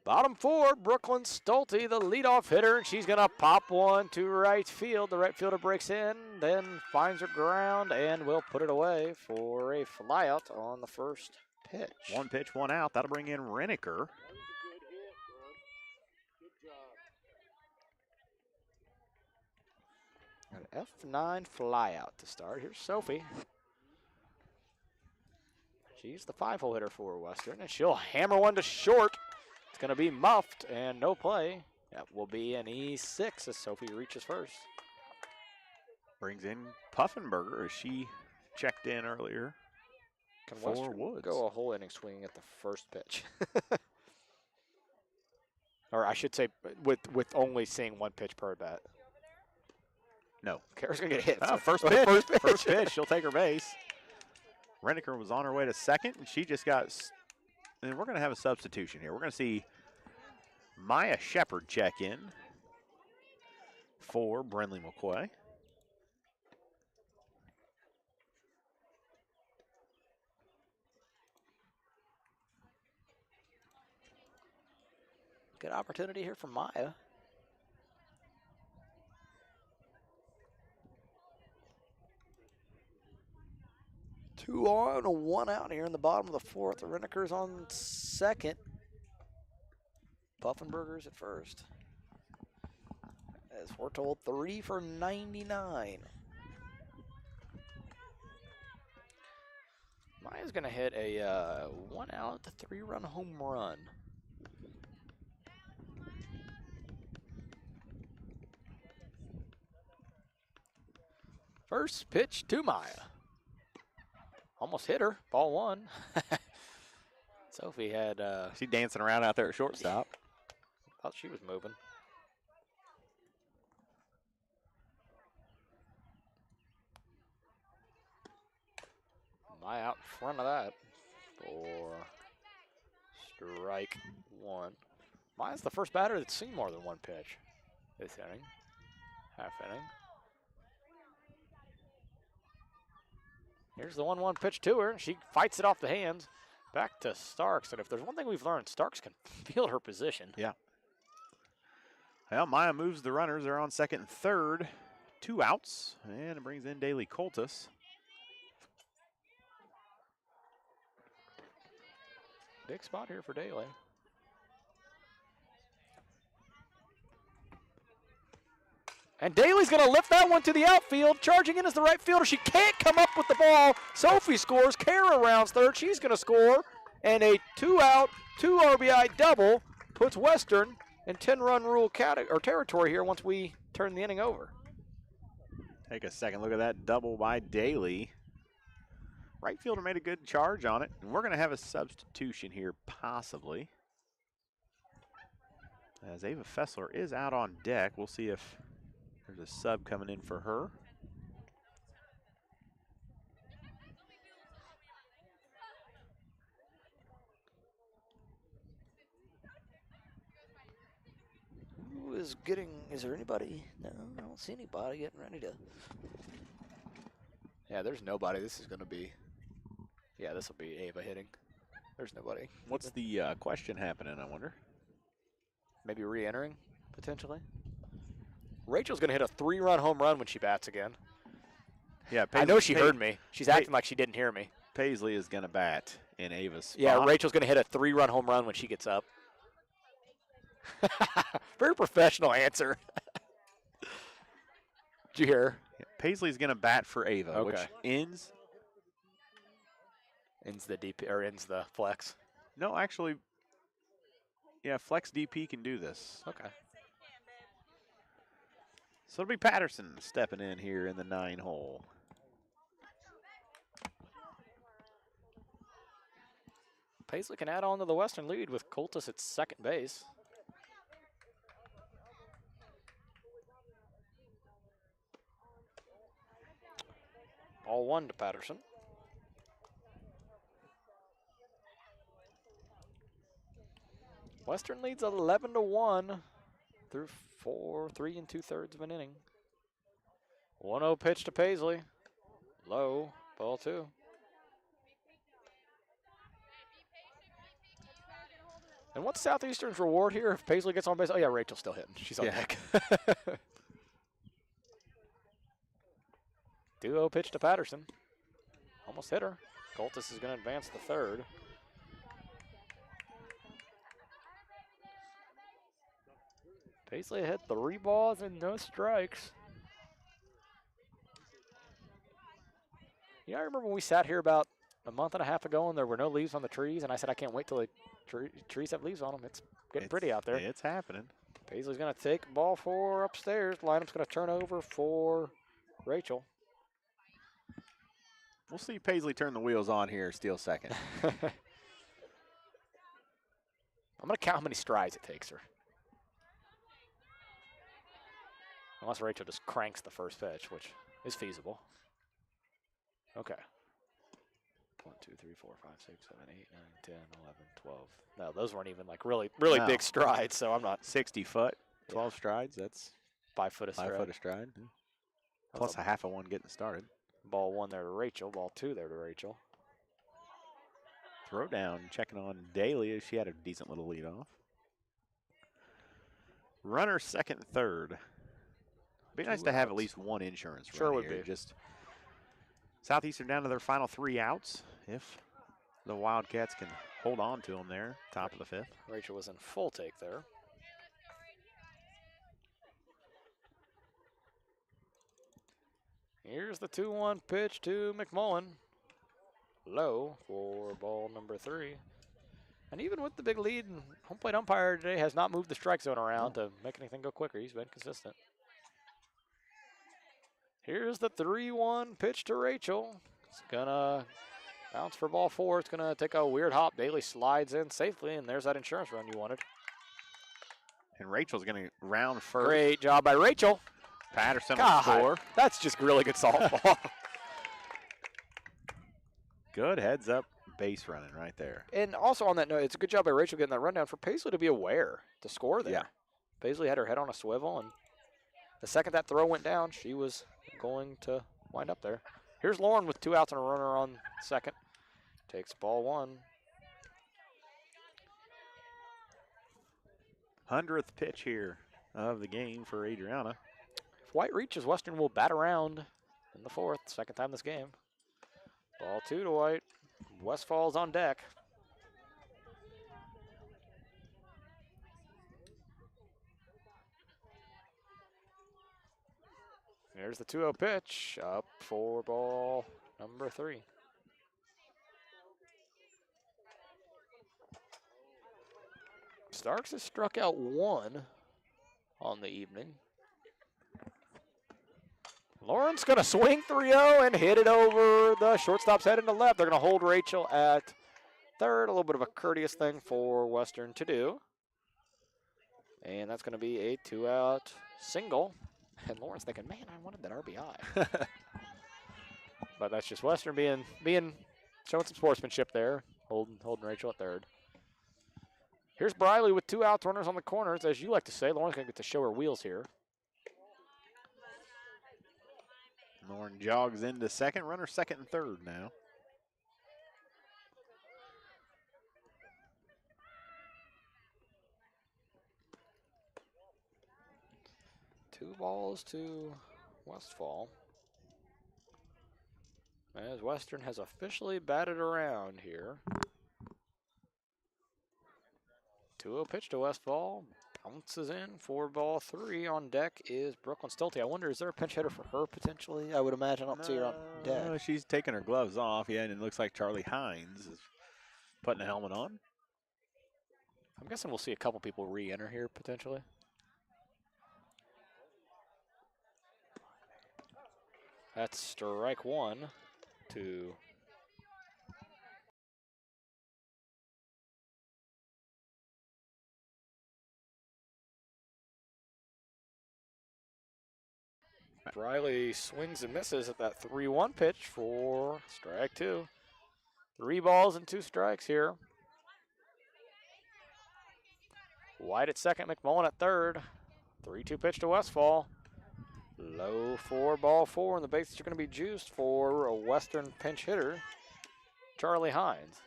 Bottom 4, Brooklyn Stolte, the leadoff hitter, and she's going to pop one to right field. The right fielder breaks in, then finds her ground, and will put it away for a flyout on the first pitch. 1 pitch, 1 out. That'll bring in Reniker. An F9 flyout to start. Here's Sophie. She's the 5-hole hitter for Western, and she'll hammer one to short. It's going to be muffed and no play. That will be an E6 as Sophie reaches first. Brings in Puffenberger as she checked in earlier. Can for Western Woods. go a whole inning swinging at the first pitch? Or I should say with only seeing 1 pitch per bat. No. Kara's going to get hit. Oh, so first go pitch. ahead. First pitch. She'll take her base. Reniker was on her way to second, and she just got. And we're going to have a substitution here. We're going to see Maya Shepard check in for Brenly McCoy. Good opportunity here for Maya. 2 on, 1 out here in the bottom of the 4th. The Renekers on second. Puffenberger's at first. As we're told, 3 for 99. Maya's going to hit a 1 out, 3-run home run. First pitch to Maya. Almost hit her. Ball 1. Sophie had... She dancing around out there at shortstop. Thought she was moving. Maya out in front of that for strike 1. Maya's the first batter that's seen more than 1 pitch this inning. Half inning. Here's the 1-1 pitch to her. She fights it off the hands. Back to Starks. And if there's one thing we've learned, Starks can field her position. Yeah. Well, Maya moves the runners. They're on second and third. 2 outs. And it brings in Daly Coltis. Big spot here for Daly. And Daly's going to lift that one to the outfield. Charging in as the right fielder. She can't come up with the ball. Sophie scores. Kara rounds third. She's going to score. And a 2-out, 2 RBI double puts Western in 10-run rule territory here once we turn the inning over. Take a second look at that double by Daly. Right fielder made a good charge on it. And we're going to have a substitution here, possibly. As Ava Fessler is out on deck. We'll see if there's a sub coming in for her. Who is there anybody? No, I don't see anybody getting ready to. Yeah, there's nobody. This is going to be, this will be Ava hitting. There's nobody. What's the question happening, I wonder? Maybe re-entering, potentially. Rachel's going to hit a 3-run home run when she bats again. Yeah, I know she heard me. She's acting like she didn't hear me. Paisley is going to bat in Ava's spot. Yeah, Rachel's going to hit a 3-run home run when she gets up. Very professional answer. Did you hear her? Yeah, Paisley's going to bat for Ava, which ends the DP or ends the flex. No, actually, yeah, flex DP can do this. Okay. So it'll be Patterson stepping in here in the 9 hole. Paisley can add on to the Western lead with Coltis at second base. Ball 1 to Patterson. Western leads 11-1 through 3 2/3 of an inning. 1-0 pitch to Paisley. Low, ball 2. And what's Southeastern's reward here if Paisley gets on base? Oh, yeah, Rachel's still hitting. She's on deck. 2-0 pitch to Patterson. Almost hit her. Coltis is going to advance the 3rd. Paisley hit 3 balls and no strikes. I remember when we sat here about a month and a half ago and there were no leaves on the trees, and I said I can't wait till the trees have leaves on them. It's getting pretty out there. It's happening. Paisley's going to take ball 4 upstairs. Lineup's going to turn over for Rachel. We'll see Paisley turn the wheels on here, steal second. I'm going to count how many strides it takes her. Unless Rachel just cranks the first pitch, which is feasible. Okay. 1, 2, 3, 4, 5, 6, 7, 8, 9, 10, 11, 12. No, those weren't even like really big strides, so I'm not. 60 foot, 12 strides, that's 5 foot a stride. 5 foot a stride. Yeah. Plus a half of one getting started. Ball 1 there to Rachel, ball 2 there to Rachel. Throw down, checking on Daly. She had a decent little lead off. Runner second, third. Be nice to have at least one insurance run Sure would here. be. Just Southeastern down to their final 3 outs. If the Wildcats can hold on to them there, top of the 5th. Rachel was in full take there. Here's the 2-1 pitch to McMullen. Low for ball number 3. And even with the big lead, home plate umpire today has not moved the strike zone around to make anything go quicker. He's been consistent. Here's the 3-1 pitch to Rachel. It's going to bounce for ball 4. It's going to take a weird hop. Daly slides in safely, and there's that insurance run you wanted. And Rachel's going to round first. Great job by Rachel. Patterson will score. That's just really good softball. Good heads up base running right there. And also on that note, it's a good job by Rachel getting that rundown for Paisley to be aware to score there. Yeah. Paisley had her head on a swivel, and the second that throw went down, she was going to wind up there. Here's Lauren with 2 outs and a runner on second. Takes ball 1. 100th pitch here of the game for Adriana. If White reaches, Western will bat around in the 4th, second time this game. Ball 2 to White. Westfall's on deck. There's the 2-0 pitch, up for ball number 3. Starks has struck out 1 on the evening. Lauren's going to swing 3-0 and hit it over the shortstop's head into left. They're going to hold Rachel at third. A little bit of a courteous thing for Western to do. And that's going to be a 2-out single. And Lauren's thinking, man, I wanted that RBI. But that's just Western being showing some sportsmanship there, holding Rachel at third. Here's Briley with 2 outs, runners on the corners. As you like to say, Lauren's going to get to show her wheels here. Lauren jogs into second, runner second and third now. Two balls to Westfall. As Western has officially batted around here. 2-0 pitch to Westfall. Bounces in for ball 3. On deck is Brooklyn Stolte. I wonder, is there a pinch hitter for her potentially? I would imagine. I don't see her on deck. She's taking her gloves off, yeah, and it looks like Charlie Hines is putting a helmet on. I'm guessing we'll see a couple people re-enter here potentially. That's strike 1 to Briley swings and misses at that 3-1 pitch for strike 2. 3 balls and 2 strikes here. White at second, McMullen at third. 3-2 pitch to Westfall. Low for ball 4, and the bases are going to be juiced for a Western pinch hitter, Charlie Hines.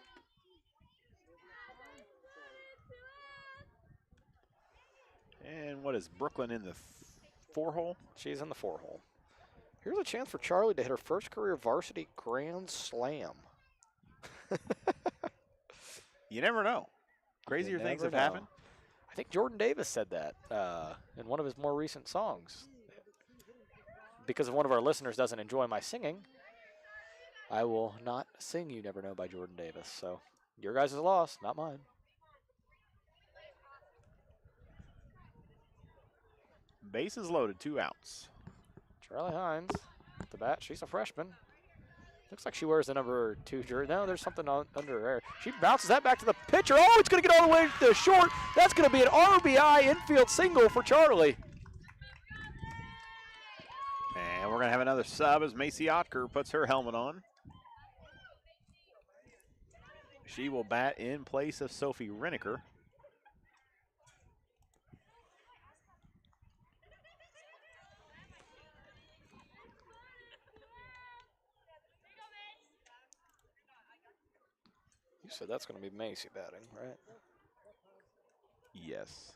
And what is Brooklyn in the 4-hole? She's in the 4-hole. Here's a chance for Charlie to hit her first career varsity grand slam. You never know. Crazier things have happened. I think Jordan Davis said that in one of his more recent songs. Because if one of our listeners doesn't enjoy my singing, I will not sing You Never Know by Jordan Davis. So your guys' loss, not mine. Bases loaded, 2 outs. Charlie Hines at the bat. She's a freshman. Looks like she wears the number 2 jersey. No, there's something under her. She bounces that back to the pitcher. Oh, it's going to get all the way to the short. That's going to be an RBI infield single for Charlie. And we're going to have another sub as Macy Otker puts her helmet on. She will bat in place of Sophie Renneker. You said that's going to be Macy batting, right? Yes.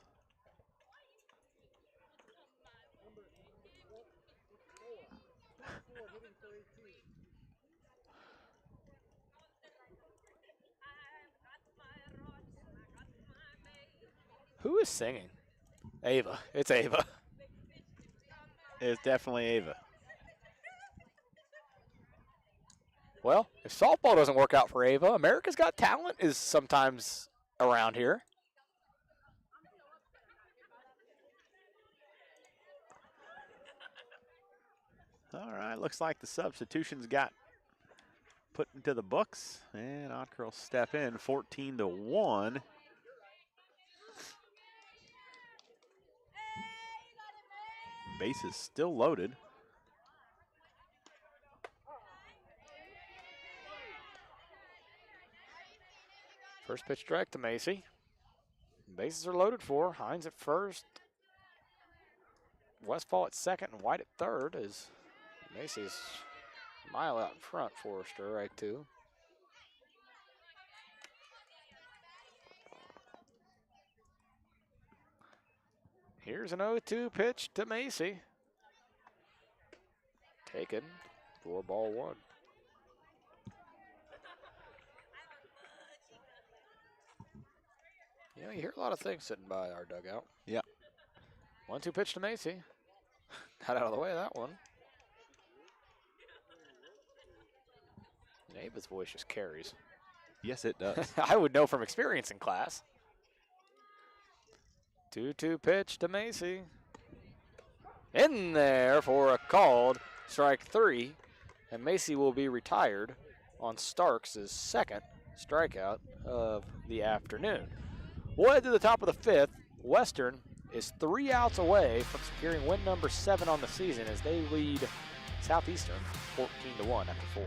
Who is singing? Ava. It's Ava. It's definitely Ava. Well, if softball doesn't work out for Ava, America's Got Talent is sometimes around here. All right, looks like the substitutions got put into the books, and Otker will step in 14-1. Base is still loaded. First pitch direct to Macy. Bases are loaded for Hines at first. Westfall at second and White at third as Macy's a mile out in front for strike two. Here's an 0-2 pitch to Macy. Taken for ball one. You know, you hear a lot of things sitting by our dugout. Yeah. 1-2 pitch to Macy. Got out of the way of that one. Ava's voice just carries. Yes, it does. I would know from experience in class. 2-2 pitch to Macy. In there for a called strike three. And Macy will be retired on Starks' second strikeout of the afternoon. We'll head to the top of the fifth. Western is 3 outs away from securing win number 7 on the season as they lead Southeastern 14-1 after 4.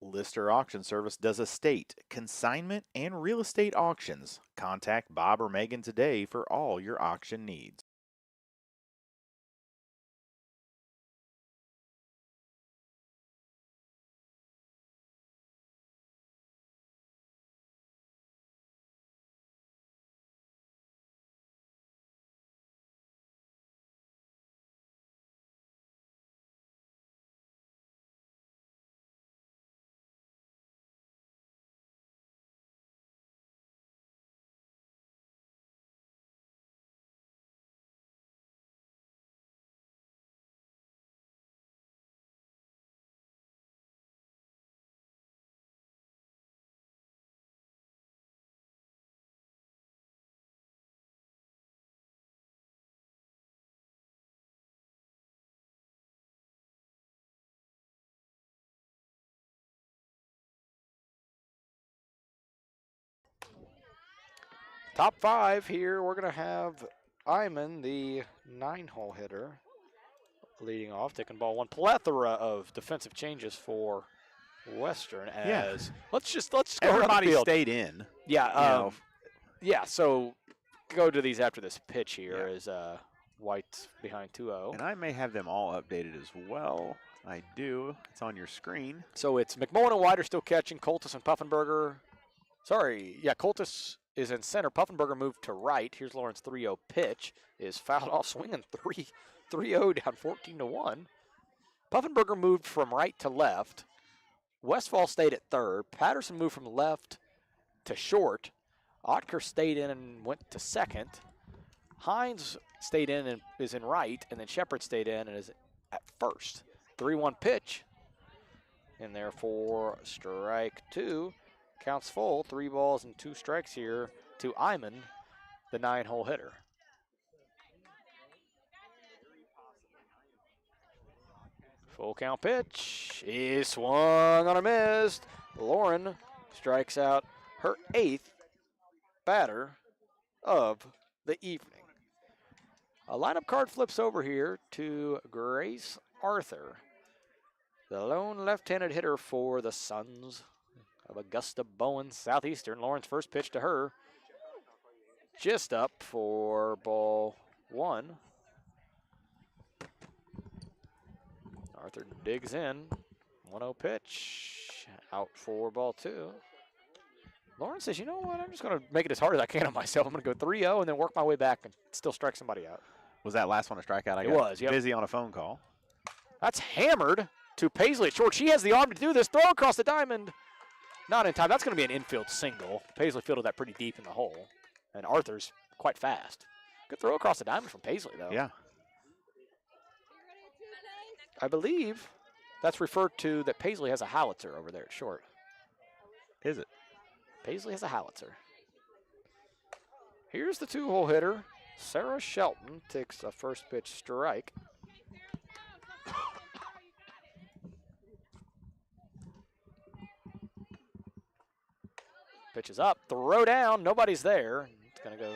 Lister Auction Service does estate, consignment, and real estate auctions. Contact Bob or Megan today for all your auction needs. Top 5 here, we're going to have Iman, the 9-hole hitter, leading off, taking ball one. Plethora of defensive changes for Western as let's go around the Everybody field. stayed in. Yeah, yeah, so go to these after this pitch here is White behind 2-0. And I may have them all updated as well. I do. It's on your screen. So it's McMullen and White are still catching. Coltis and Puffenberger. Sorry, yeah, Coltis is in center. Puffenberger moved to right. Here's Lawrence 3-0 pitch. Is fouled off swinging 3-0 down 14-1. Puffenberger moved from right to left. Westfall stayed at third. Patterson moved from left to short. Otker stayed in and went to second. Hines stayed in and is in right. And then Shepard stayed in and is at first. 3-1 pitch. In there for strike two. Counts full, 3 balls and 2 strikes here to Iman, the 9-hole hitter. Full count pitch is swung on a missed. Lauren strikes out her 8th batter of the evening. A lineup card flips over here to Grace Arthur, the lone left-handed hitter for the Suns of Augusta Bowen Southeastern. Lauren's first pitch to her. just up for ball 1. Arthur digs in. 1-0 pitch. Out for ball 2. Lauren says, you know what, I'm just going to make it as hard as I can on myself. I'm going to go 3-0 and then work my way back and still strike somebody out. Was that last one a strikeout? I It got was, yep. busy on a phone call. That's hammered to Paisley at short. She has the arm to do this. Throw across the diamond. Not in time. That's going to be an infield single. Paisley fielded that pretty deep in the hole. And Arthur's quite fast. Good throw across the diamond from Paisley, though. Yeah. I believe that's referred to that Paisley has a howitzer over there at short. Is it? Paisley has a howitzer. Here's the 2-hole hitter. Sarah Shelton takes a first pitch strike. Pitch is up, throw down, nobody's there. It's going to go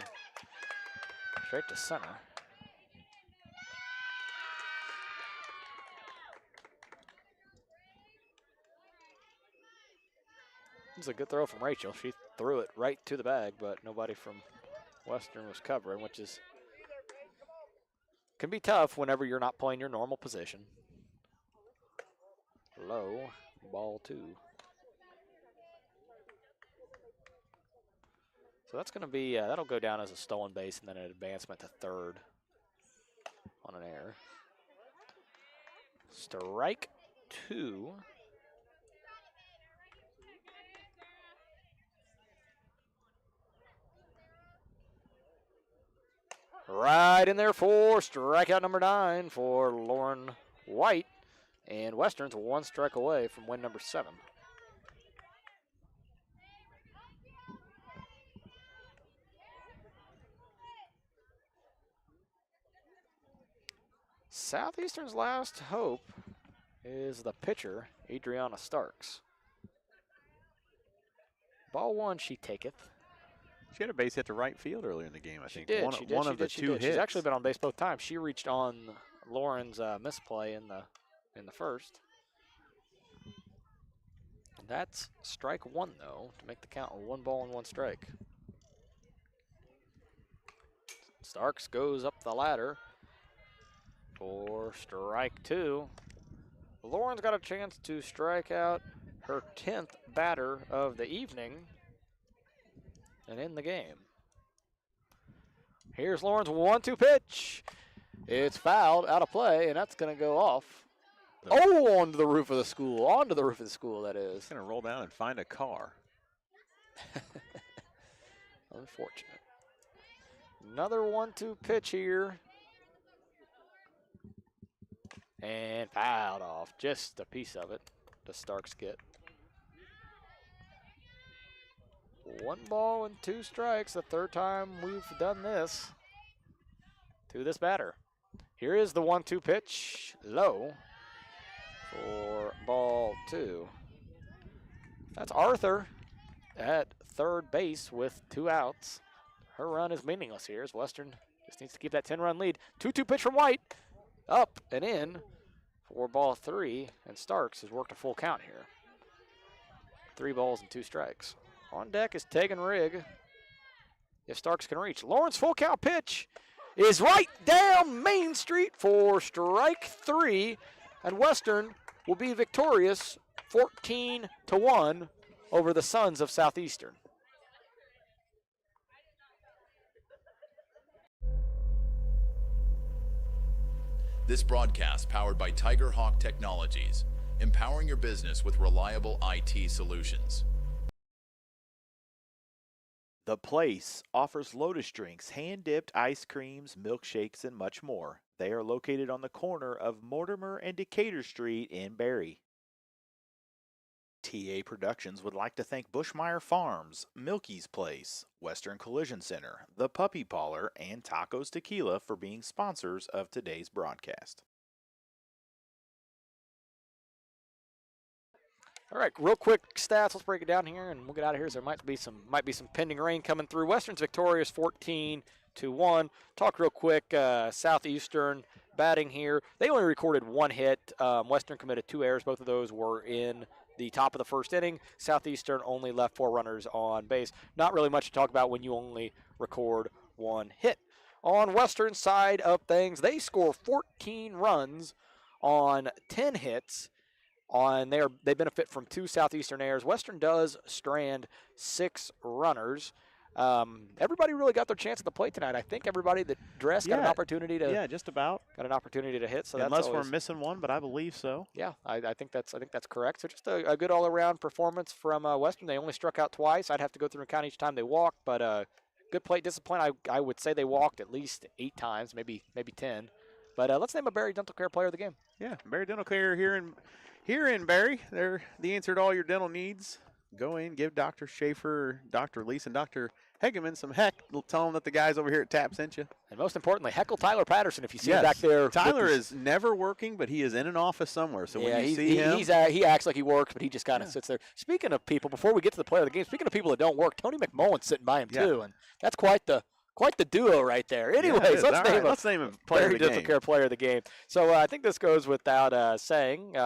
straight to center. It's a good throw from Rachel. She threw it right to the bag, but nobody from Western was covering, which is can be tough whenever you're not playing your normal position. Low, ball 2. So that's going to be, that'll go down as a stolen base and then an advancement to third on an error. Strike 2. Right in there for strikeout number 9 for Lauren White. And Western's 1 strike away from win number 7. Southeastern's last hope is the pitcher, Adriana Starks. Ball 1, she taketh. She had a base hit to right field earlier in the game, I think. Did, One of the two hits. She's actually been on base both times. She reached on Lauren's misplay in the first. And that's strike 1, though, to make the count of 1 ball and 1 strike. Starks goes up the ladder for strike 2. Lauren's got a chance to strike out her 10th batter of the evening and in the game. Here's Lauren's 1-2 pitch. It's fouled, out of play, and that's going to go off. Oh, onto the roof of the school. Onto the roof of the school, that is. It's going to roll down and find a car. Unfortunate. Another 1-2 pitch here. And fouled off. Just a piece of it. The Starks get. 1 ball and 2 strikes. The third time we've done this to this batter. Here is the 1-2 pitch. Low for ball 2. That's Arthur at third base with 2 outs. Her run is meaningless here as Western just needs to keep that 10-run lead. 2-2 pitch from White. Up and in for ball 3. And Starks has worked a full count here. 3 balls and 2 strikes. On deck is Tegan Rigg. If Starks can reach. Lawrence full count pitch is right down Main Street for strike 3. And Western will be victorious 14-1 over the Sons of Southeastern. This broadcast powered by Tiger Hawk Technologies, empowering your business with reliable IT solutions. The Place offers Lotus drinks, hand-dipped ice creams, milkshakes, and much more. They are located on the corner of Mortimer and Decatur Street in Barrie. TA Productions would like to thank Bushmeyer Farms, Milky's Place, Western Collision Center, The Puppy Parlor, and Tacos Tequila for being sponsors of today's broadcast. All right, real quick stats. Let's break it down here, and we'll get out of here. There might be some pending rain coming through. Western's victorious 14-1. Talk real quick. Southeastern batting here. They only recorded 1 hit. Western committed 2 errors. Both of those were in the top of the first inning. Southeastern only left 4 runners on base. Not really much to talk about when you only record 1 hit. On Western side of things, they score 14 runs on 10 hits. They benefit from 2 Southeastern errors. Western does strand 6 runners. Everybody really got their chance at the plate tonight. I think everybody that dressed got an opportunity to. Yeah, just about. Got an opportunity to hit. So unless that's we're missing one, but I believe so. Yeah, I think that's correct. So just a good all-around performance from Western. They only struck out twice. I'd have to go through and count each time they walked, but good plate discipline. I would say they walked at least 8 times, maybe 10. But let's name a Barry Dental Care player of the game. Yeah, Barry Dental Care here in Barry. They're the answer to all your dental needs. Go in, give Dr. Schaefer, Dr. Leeson, Dr. Hegeman some heck. Tell them that the guys over here at TAP sent you. And most importantly, heckle Tyler Patterson if you see him back there. Tyler is never working, but he is in an office somewhere. So when you see him. He acts like he works, but he just kind of sits there. Speaking of people, before we get to the player of the game, speaking of people that don't work, Tony McMullen's sitting by him too. And that's quite the duo right there. Anyways, let's name a player of the game. Dental Care player of the game. So I think this goes without saying.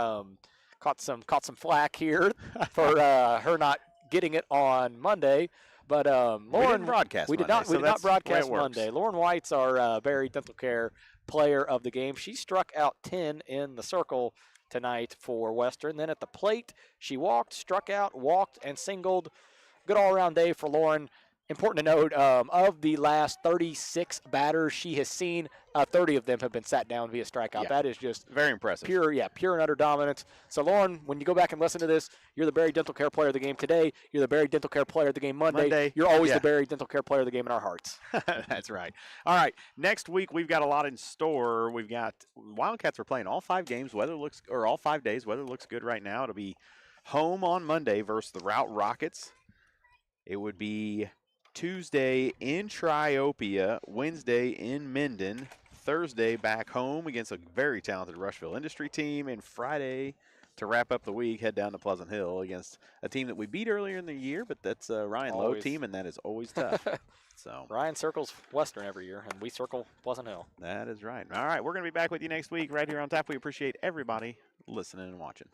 Caught some flack here for her not getting it on Monday. But Lauren, we didn't broadcast. We did not broadcast Monday. Lauren White's our Barry Dental Care player of the game. She struck out 10 in the circle tonight for Western. Then at the plate, she walked, struck out, walked, and singled. Good all-around day for Lauren. Important to note, of the last 36 batters she has seen, 30 of them have been sat down via strikeout. Yeah. That is just very impressive. Pure and utter dominance. So, Lauren, when you go back and listen to this, you're the Barry Dental Care player of the game today. You're the Barry Dental Care player of the game Monday. You're always the Barry Dental Care player of the game in our hearts. That's right. All right, next week we've got a lot in store. We've got Wildcats are playing all 5 games. All 5 days. Weather looks good right now. It'll be home on Monday versus the Route Rockets. It would be Tuesday in Triopia, Wednesday in Minden, Thursday back home against a very talented Rushville Industry team, and Friday to wrap up the week, head down to Pleasant Hill against a team that we beat earlier in the year, but that's a Ryan Lowe team, and that is always tough. So Ryan circles Western every year, and we circle Pleasant Hill. That is right. All right, we're going to be back with you next week right here on Tap. We appreciate everybody listening and watching.